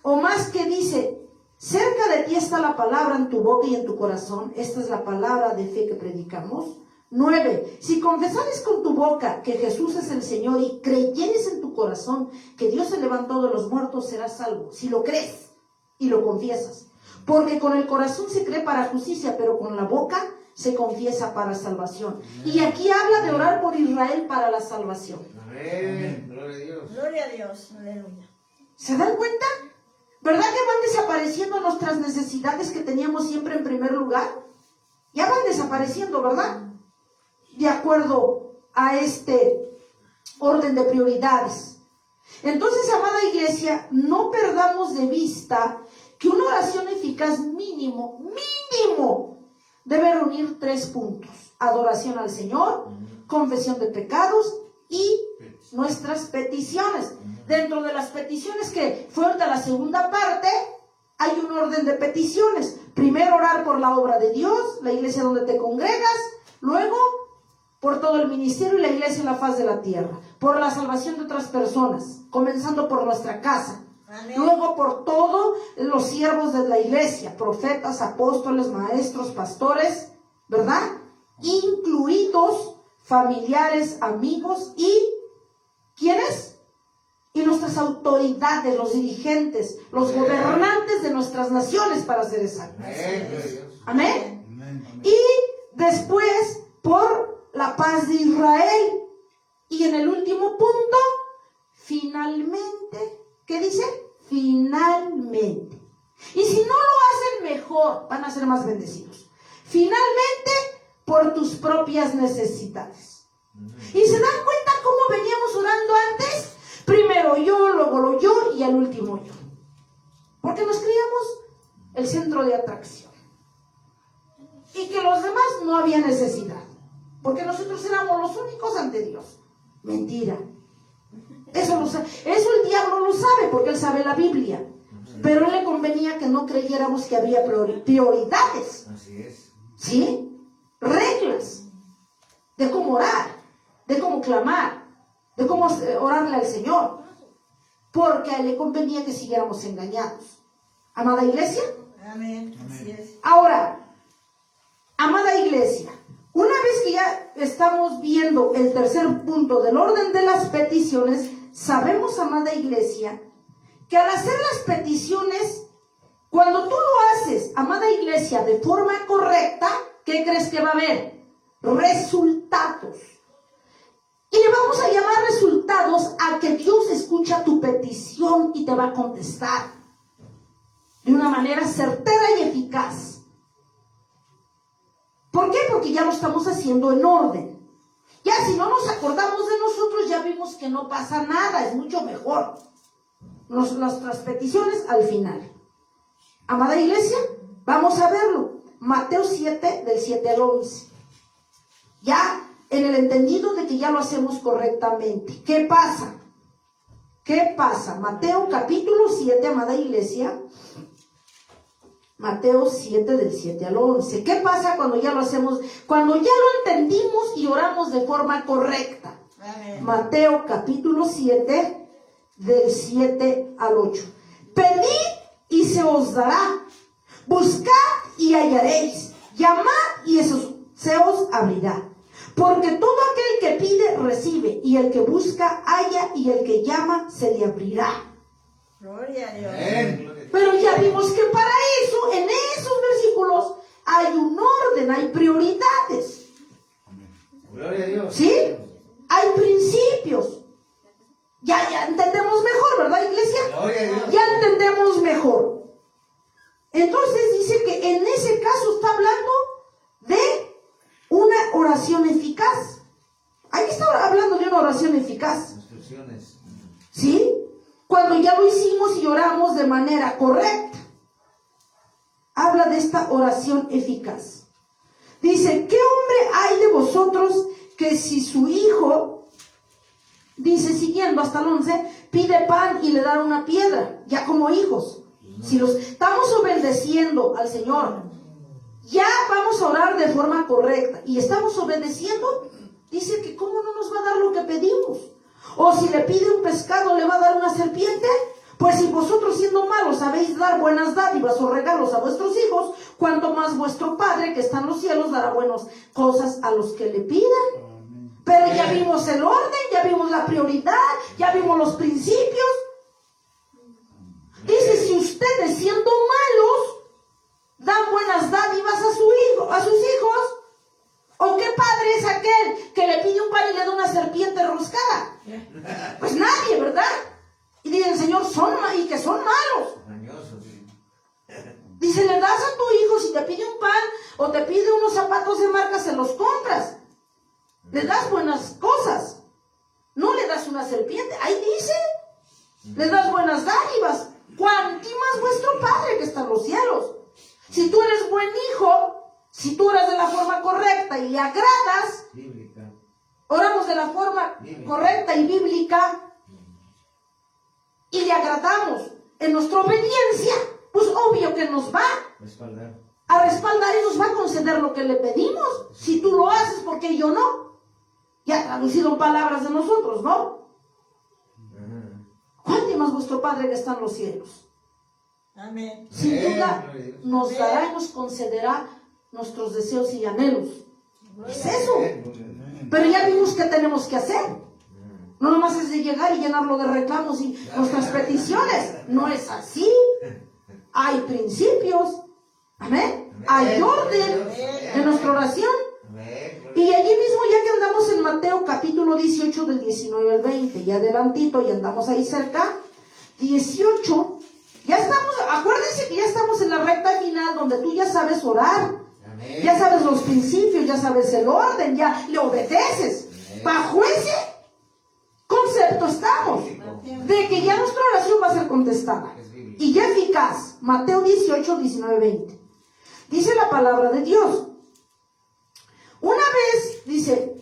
O más que dice: cerca de ti está la palabra en tu boca y en tu corazón. Esta es la palabra de fe que predicamos. 9. Si confesares con tu boca que Jesús es el Señor y creyeres en tu corazón que Dios se levantó de los muertos, serás salvo. Si lo crees y lo confiesas. Porque con el corazón se cree para justicia, pero con la boca se confiesa para salvación. Y aquí habla de orar por Israel para la salvación. Amén. Gloria a Dios. Gloria a Dios. Aleluya. ¿Se dan cuenta? ¿Verdad que van desapareciendo nuestras necesidades que teníamos siempre en primer lugar? Ya van desapareciendo, ¿verdad? De acuerdo a este orden de prioridades. Entonces, amada iglesia, no perdamos de vista que una oración eficaz mínimo, debe reunir 3 puntos: adoración al Señor, confesión de pecados y nuestras peticiones. Dentro de las peticiones que fue ahorita la segunda parte, hay un orden de peticiones. Primero, orar por la obra de Dios, la iglesia donde te congregas. Luego, por todo el ministerio y la iglesia en la faz de la tierra. Por la salvación de otras personas, comenzando por nuestra casa. Amén. Luego por todos los siervos de la iglesia, profetas, apóstoles, maestros, pastores, ¿verdad? Incluidos familiares, amigos y ¿quiénes? Y nuestras autoridades, los dirigentes, los gobernantes de nuestras naciones, para ser exactos. Amén. Gloria a Dios. Amén. Amén. Y después por la paz de Israel. Y en el último punto, finalmente, ¿qué dice? Finalmente. Y si no lo hacen mejor, van a ser más bendecidos. Finalmente, por tus propias necesidades. ¿Y se dan cuenta cómo veníamos orando antes? Primero yo, luego lo yo y al último yo. Porque nos creíamos el centro de atracción. Y que los demás no había necesidad. Porque nosotros éramos los únicos ante Dios. Mentira. Eso el diablo lo sabe, porque él sabe la Biblia. Pero a él le convenía que no creyéramos que había prioridades. Así es. ¿Sí? Reglas de cómo orar, de cómo clamar, de cómo orarle al Señor. Porque a él le convenía que siguiéramos engañados. Amada iglesia. Amén. Así es. Ahora, amada iglesia, una vez que ya estamos viendo el tercer punto del orden de las peticiones, sabemos, amada iglesia, que al hacer las peticiones, cuando tú lo haces, amada iglesia, de forma correcta, ¿qué crees que va a haber? Resultados. Y le vamos a llamar resultados a que Dios escucha tu petición y te va a contestar de una manera certera y eficaz. ¿Por qué? Porque ya lo estamos haciendo en orden. Ya si no nos acordamos de nosotros, ya vimos que no pasa nada, es mucho mejor. Nuestras peticiones al final. Amada iglesia, vamos a verlo. Mateo 7, del 7 al 11. Ya en el entendido de que ya lo hacemos correctamente. ¿Qué pasa? ¿Qué pasa? Mateo capítulo 7, amada iglesia. Mateo 7, del 7 al 11. ¿Qué pasa cuando ya lo hacemos? Cuando ya lo entendimos y oramos de forma correcta. Amén. Mateo capítulo 7, del 7 al 8. Pedid se os dará. Buscad y hallaréis. Llamad y eso se os abrirá. Porque todo aquel que pide, recibe. Y el que busca, halla. Y el que llama, se le abrirá. Gloria a Dios. Amén. Pero ya vimos que para eso, en esos versículos, hay un orden, hay prioridades. Gloria a Dios. ¿Sí? Hay principios. Ya entendemos mejor, ¿verdad, iglesia? Gloria a Dios. Ya entendemos mejor. Entonces dice que en ese caso está hablando de una oración eficaz. Aquí está hablando de una oración eficaz. Instrucciones. ¿Sí? Cuando ya lo hicimos y oramos de manera correcta. Habla de esta oración eficaz. Dice, ¿qué hombre hay de vosotros que si su hijo, dice siguiendo hasta el 11, pide pan y le da una piedra, ya como hijos? Si los estamos obedeciendo al Señor, ya vamos a orar de forma correcta y estamos obedeciendo, dice que cómo no nos va a dar lo que pedimos. O si le pide un pescado, le va a dar una serpiente. Pues si vosotros siendo malos sabéis dar buenas dádivas o regalos a vuestros hijos, cuanto más vuestro Padre que está en los cielos dará buenas cosas a los que le pidan. Pero ya vimos el orden, ya vimos la prioridad, ya vimos los principios. Dice, si ustedes siendo malos dan buenas dádivas a sus hijos, ¿o qué padre es aquel que le pide un pan y le da una serpiente roscada? Pues nadie, ¿verdad? Y dice el Señor, y que son malos. Mañosos. Dice, le das a tu hijo, si te pide un pan o te pide unos zapatos de marca, se los compras. Le das buenas cosas. No le das una serpiente. Ahí dice, le das buenas dádivas. Cuanto más vuestro Padre que está en los cielos. Si tú eres buen hijo, si tú oras de la forma correcta y le agradas, Bíblica. oramos de la forma correcta y bíblica, y le agradamos en nuestra obediencia, pues obvio que nos va Respaldar. a respaldar y nos va a conceder lo que le pedimos. Si tú lo haces, ¿por qué yo no? Ya traducido en palabras de nosotros, ¿no? ¿Cuánto más vuestro Padre que está en los cielos? Amén. Sin duda Gloria a Dios. nos dará y nos concederá nuestros deseos y anhelos. Es eso. Pero ya vimos que tenemos que hacer. No nomás es de llegar y llenarlo de reclamos y nuestras peticiones. No es así. Hay principios. Amén. Hay orden en nuestra oración. Amén. Y allí mismo, ya que andamos en Mateo capítulo 18 del 19 al 20, ya adelantito y andamos ahí cerca, 18, ya estamos, acuérdense que ya estamos en la recta final donde tú ya sabes orar, Amén. ya sabes los principios, ya sabes el orden, ya le obedeces. Bajo ese concepto estamos, de que ya nuestra oración va a ser contestada y ya eficaz. Mateo 18, 19, 20. Dice la palabra de Dios. Una vez, dice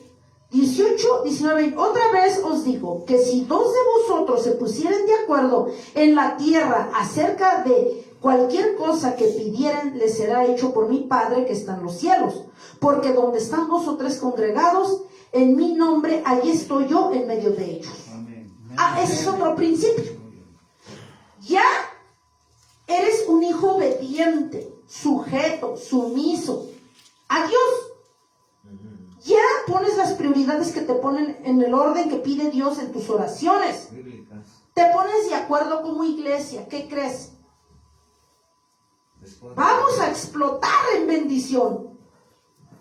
18, 19, otra vez os digo que si dos de vosotros se pusieren de acuerdo en la tierra acerca de cualquier cosa que pidieren, les será hecho por mi Padre que está en los cielos. Porque donde están 2 o 3 congregados, en mi nombre, allí estoy yo en medio de ellos. Ese es otro principio. Ya eres un hijo obediente, sujeto, sumiso a Dios. Ya pones las prioridades que te ponen en el orden que pide Dios en tus oraciones. Bíblicas. Te pones de acuerdo como iglesia. ¿Qué crees? Después. Vamos a explotar en bendición.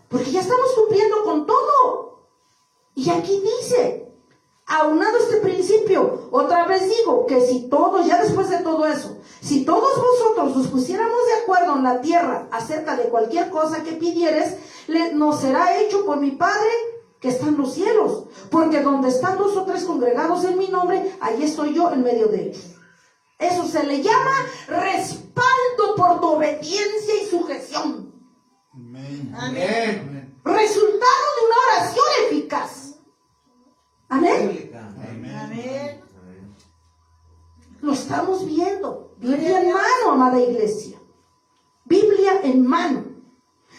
Porque ya estamos cumpliendo con todo. Y aquí dice, aunado este principio, otra vez digo que si todos, ya después de todo eso, si todos vosotros nos pusiéramos de acuerdo en la tierra acerca de cualquier cosa que pidieres, nos será hecho por mi Padre que está en los cielos. Porque donde están 2 o 3 congregados en mi nombre, allí estoy yo en medio de ellos. Eso se le llama respaldo por tu obediencia y sujeción. Amén. Amén. Resultado de una oración eficaz. Amén. Bíblica. Amén. Amén. Amén. Lo estamos viendo. Biblia en mano, amada iglesia. Biblia en mano.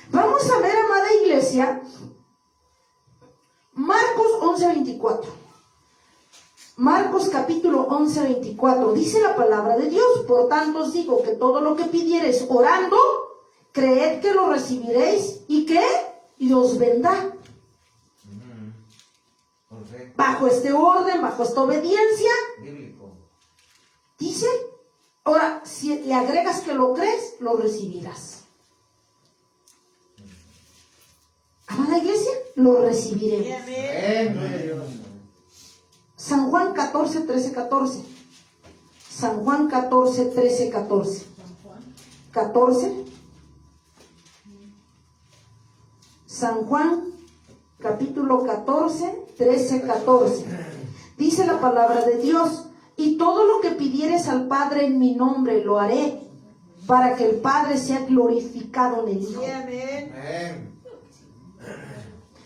Vamos a ver, amada iglesia, Marcos 11:24. Marcos capítulo 11, 24. Dice la palabra de Dios: por tanto os digo que todo lo que pidiereis orando, creed que lo recibiréis y que y os vendrá. Perfecto. Bajo este orden, bajo esta obediencia, Bíblico. dice, ahora si le agregas que lo crees, lo recibirás. Amada iglesia, lo recibiremos. Amén. Gloria a Dios. San Juan 14, 13, 14. San Juan 14, 13, 14. 14. San Juan capítulo 14, 13, 14. Dice la palabra de Dios: y todo lo que pidieres al Padre en mi nombre lo haré, para que el Padre sea glorificado en el Hijo. Sí, amén. Amén.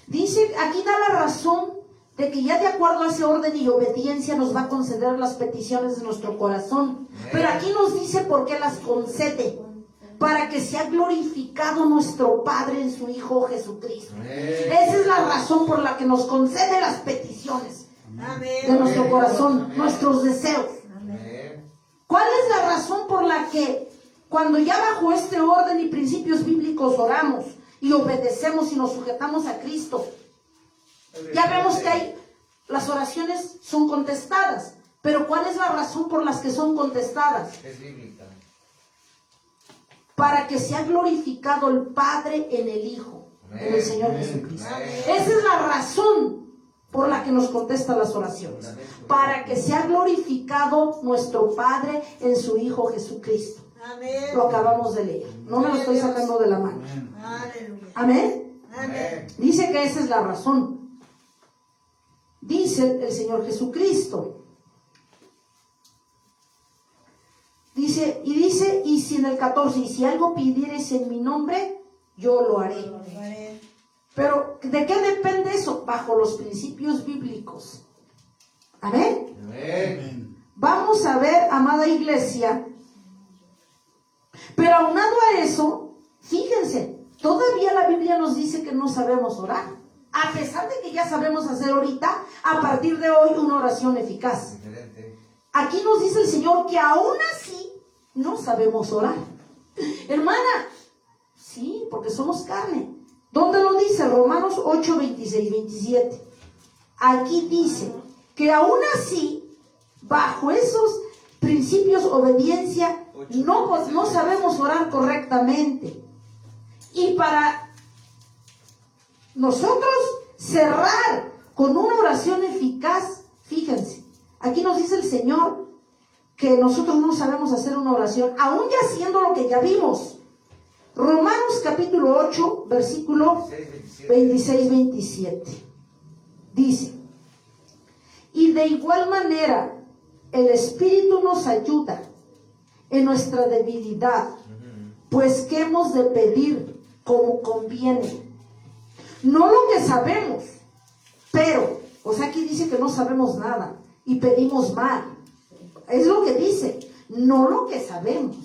Dice, aquí da la razón de que ya de acuerdo a ese orden y obediencia nos va a conceder las peticiones de nuestro corazón. Pero aquí nos dice por qué las concede: para que sea glorificado nuestro Padre en su Hijo Jesucristo. Amén. Esa es la razón por la que nos concede las peticiones de Amén. nuestro corazón, nuestros deseos. Amén. ¿Cuál es la razón por la que cuando ya bajo este orden y principios bíblicos oramos y obedecemos y nos sujetamos a Cristo, ya vemos que las oraciones son contestadas? Pero ¿cuál es la razón por las que son contestadas? Es bíblica. Para que sea glorificado el Padre en el Hijo, en el Señor Jesucristo. Amén. Esa es la razón por la que nos contesta las oraciones. Para que sea glorificado nuestro Padre en su Hijo Jesucristo. Amén. Lo acabamos de leer. No me lo estoy sacando de la mano. Aleluya. Amén. Amén. Dice que esa es la razón. Dice el Señor Jesucristo. Dice, y si en el 14, y si algo pidieres en mi nombre, yo lo haré. Amén. Pero, ¿de qué depende eso? Bajo los principios bíblicos. Amén. Amén. Vamos a ver, amada iglesia. Pero aunado a eso, fíjense, todavía la Biblia nos dice que no sabemos orar. A pesar de que ya sabemos hacer ahorita, a partir de hoy, una oración eficaz. Diferente. Aquí nos dice el Señor que aún así no sabemos orar. Hermana, sí, porque somos carne. ¿Dónde lo dice? Romanos 8, 26, 27. Aquí dice que aún así, bajo esos principios, obediencia, no sabemos orar correctamente. Y para nosotros cerrar con una oración eficaz, fíjense, aquí nos dice el Señor que nosotros no sabemos hacer una oración, aún ya haciendo lo que ya vimos. Romanos capítulo 8, versículo 26, 27. Dice, y de igual manera el Espíritu nos ayuda en nuestra debilidad, pues que hemos de pedir como conviene. No lo que sabemos, pero, o sea, aquí dice que no sabemos nada y pedimos mal. Es lo que dice, no lo que sabemos.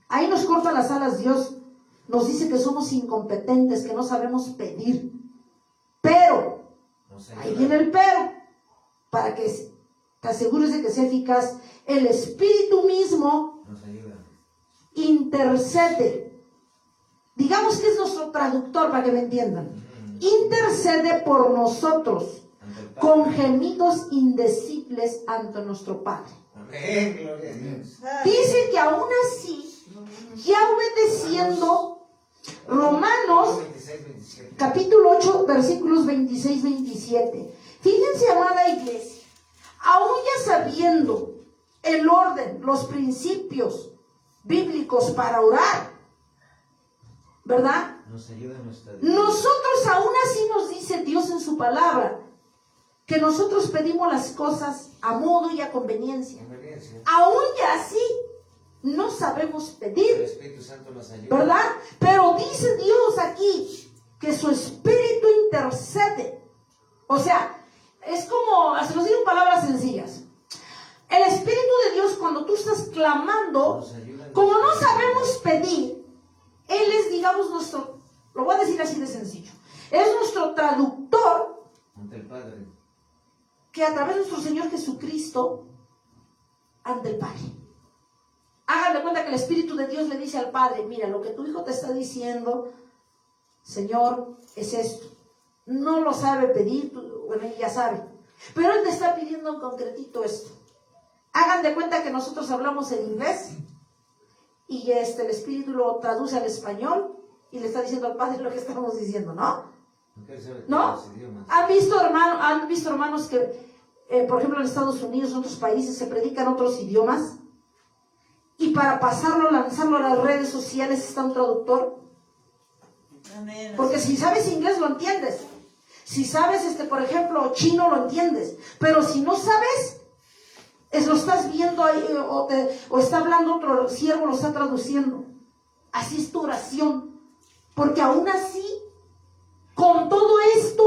Ahí nos corta las alas Dios. Nos dice que somos incompetentes, que no sabemos pedir. Pero, ahí viene el pero, para que te asegures de que sea eficaz. El Espíritu mismo Nos ayuda. intercede. Digamos que es nuestro traductor, para que me entiendan. Intercede por nosotros Ante el Padre. con gemidos indecibles ante nuestro Padre. Amén. Gloria a Dios. Dice que aún así, ya obedeciendo, Romanos 26, 27. capítulo 8, versículos 26, 27. Fíjense, amada iglesia, aún ya sabiendo el orden, los principios bíblicos para orar, ¿verdad? Nos ayuda en nuestra vida. Nosotros aún así nos dice Dios en su palabra que nosotros pedimos las cosas a modo y a conveniencia. Conveniencia. Aún ya así no sabemos El pedir, Espíritu Santo nos ayuda. ¿verdad? Pero dice Dios aquí que su Espíritu intercede. O sea, es como, se los digo en palabras sencillas. El Espíritu de Dios, cuando tú estás clamando, Nos ayuda en como no nuestra vida. sabemos pedir, Él es, digamos, nuestro, lo voy a decir así de sencillo, es nuestro traductor Ante el Padre. que a través de nuestro Señor Jesucristo ante el Padre. Hagan de cuenta que el Espíritu de Dios le dice al Padre, mira, lo que tu hijo te está diciendo, Señor, es esto. No lo sabe pedir, bueno, él ya sabe, pero él te está pidiendo en concretito esto. Hagan de cuenta que nosotros hablamos en inglés y el Espíritu lo traduce al español y le está diciendo al Padre lo que estamos diciendo, ¿no? ¿No? ¿Han visto hermanos que, por ejemplo, en Estados Unidos, en otros países, se predican otros idiomas? Y para pasarlo, lanzarlo a las redes sociales está un traductor. Amén. Porque si sabes inglés, lo entiendes. Si sabes, por ejemplo, chino, lo entiendes. Pero si no sabes, lo estás viendo ahí, o está hablando otro siervo, lo está traduciendo. Así es tu oración. Porque aún así, con todo esto,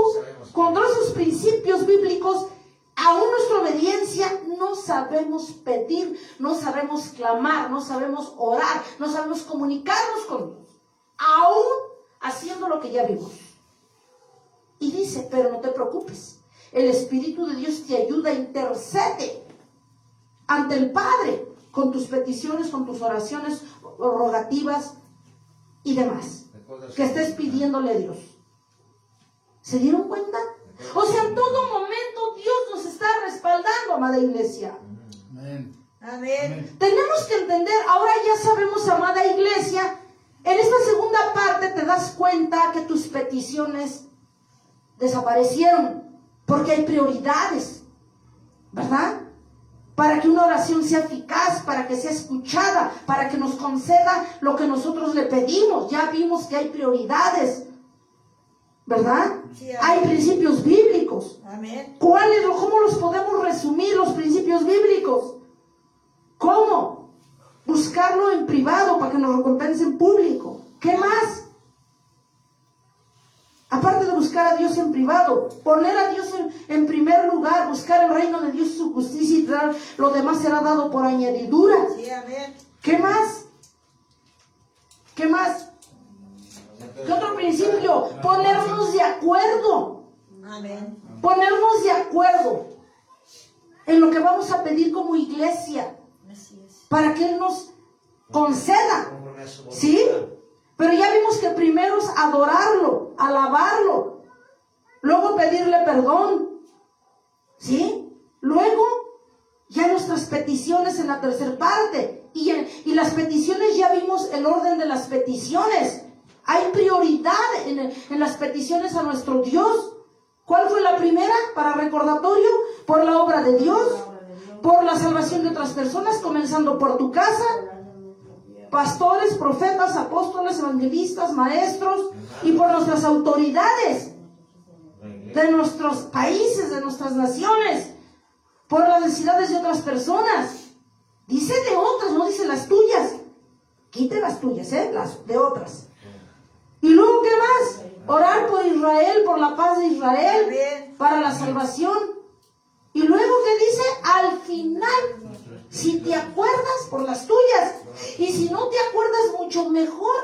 con todos esos principios bíblicos, aún nuestra obediencia, no sabemos pedir, no sabemos clamar, no sabemos orar, no sabemos comunicarnos con Dios, aún haciendo lo que ya vimos. Y dice, pero no te preocupes, el Espíritu de Dios te ayuda, intercede ante el Padre con tus peticiones, con tus oraciones, rogativas y demás, que estés pidiéndole a Dios. ¿Se dieron cuenta? O sea, en todo momento Dios nos está respaldando, amada iglesia. Amén. Amén. Tenemos que entender, ahora ya sabemos, amada iglesia, en esta segunda parte te das cuenta que tus peticiones desaparecieron, porque hay prioridades, ¿verdad? Para que una oración sea eficaz, para que sea escuchada, para que nos conceda lo que nosotros le pedimos. Ya vimos que hay prioridades, ¿verdad? Sí, amén. Hay principios bíblicos. Amén. ¿Cómo los podemos resumir, los principios bíblicos? ¿Cómo? Buscarlo en privado para que nos recompense en público. ¿Qué más? Aparte de buscar a Dios en privado, poner a Dios en primer lugar, buscar el reino de Dios y su justicia, y lo demás será dado por añadidura. Sí, amén. ¿Qué más? ¿Qué más? ¿Qué otro principio? Ponernos de acuerdo. Amén. Ponernos de acuerdo en lo que vamos a pedir como iglesia, Así es. para que Él nos conceda. ¿Sí? Pero ya vimos que primero es adorarlo, alabarlo, luego pedirle perdón, ¿sí? Luego ya nuestras peticiones en la tercera parte, y las peticiones, ya vimos el orden de las peticiones. Hay prioridad en las peticiones a nuestro Dios. ¿Cuál fue la primera? Para recordatorio, por la obra de Dios, por la salvación de otras personas, comenzando por tu casa, pastores, profetas, apóstoles, evangelistas, maestros, y por nuestras autoridades de nuestros países, de nuestras naciones, por las necesidades de otras personas. Dice de otras, no dice las tuyas. Quite las tuyas, las de otras. Y luego, ¿qué más? Orar por Israel, por la paz de Israel, Amén. para la salvación. Y luego, ¿qué dice? Al final, si te acuerdas, por las tuyas. Y si no te acuerdas, mucho mejor.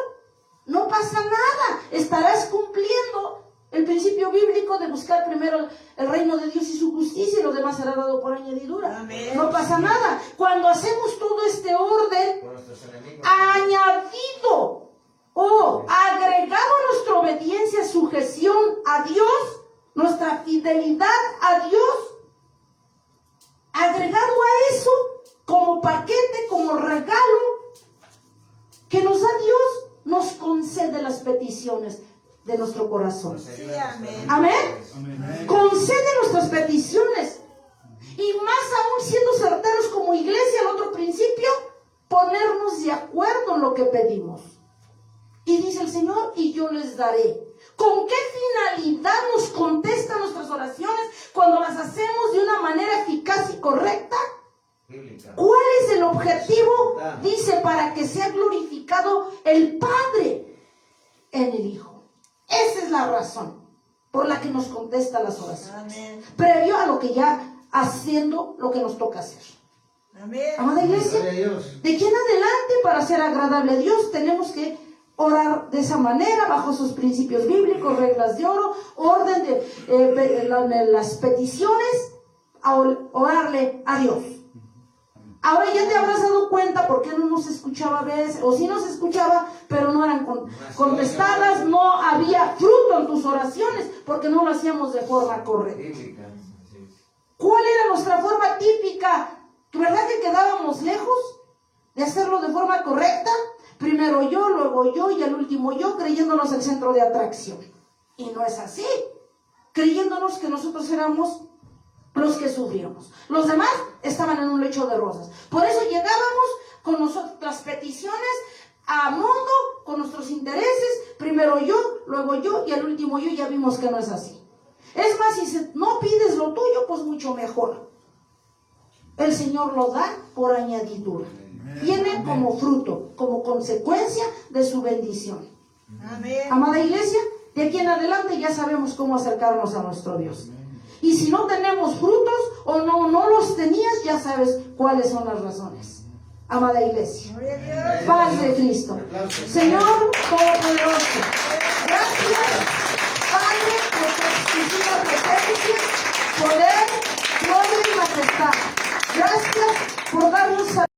No pasa nada. Estarás cumpliendo el principio bíblico de buscar primero el reino de Dios y su justicia, y lo demás será dado por añadidura. Amén. No pasa nada. Cuando hacemos todo este orden, Por nuestros enemigos. añadido o agregado a nuestra obediencia, sujeción a Dios, nuestra fidelidad a Dios, agregado a eso, como paquete, como regalo que nos da Dios, nos concede las peticiones de nuestro corazón. Sí, amén. Amén. Amén. Concede nuestras peticiones. Y más aún, siendo certeros como iglesia, el otro principio, ponernos de acuerdo en lo que pedimos. Y dice el Señor, y yo les daré. ¿Con qué finalidad nos contestan nuestras oraciones cuando las hacemos de una manera eficaz y correcta? Bíblica. ¿Cuál es el objetivo? Dice, para que sea glorificado el Padre en el Hijo. Esa es la razón por la que nos contesta las oraciones. Amén. Previo a lo que ya haciendo lo que nos toca hacer. Amén. Amada Gloria a iglesia, Dios. de aquí en adelante, para ser agradable a Dios, tenemos que orar de esa manera, bajo sus principios bíblicos, reglas de oro, orden de las peticiones, a orarle a Dios. Ahora ya te habrás dado cuenta por qué no nos escuchaba a veces, o sí nos escuchaba, pero no eran contestadas, no había fruto en tus oraciones, porque no lo hacíamos de forma correcta. Bíblica. ¿Cuál era nuestra forma típica? ¿Verdad que quedábamos lejos de hacerlo de forma correcta? Primero yo, luego yo y al último yo, creyéndonos el centro de atracción. Y no es así. Creyéndonos que nosotros éramos los que sufríamos. Los demás estaban en un lecho de rosas. Por eso llegábamos con nuestras peticiones a modo, con nuestros intereses. Primero yo, luego yo y al último yo. Ya vimos que no es así. Es más, si no pides lo tuyo, pues mucho mejor. El Señor lo da por añadidura. Viene como fruto, como consecuencia de su bendición. Amén. Amada iglesia, de aquí en adelante ya sabemos cómo acercarnos a nuestro Dios. Y si no tenemos frutos o no los tenías, ya sabes cuáles son las razones. Amada iglesia, Gloria a Dios. paz de Cristo. Señor Todopoderoso,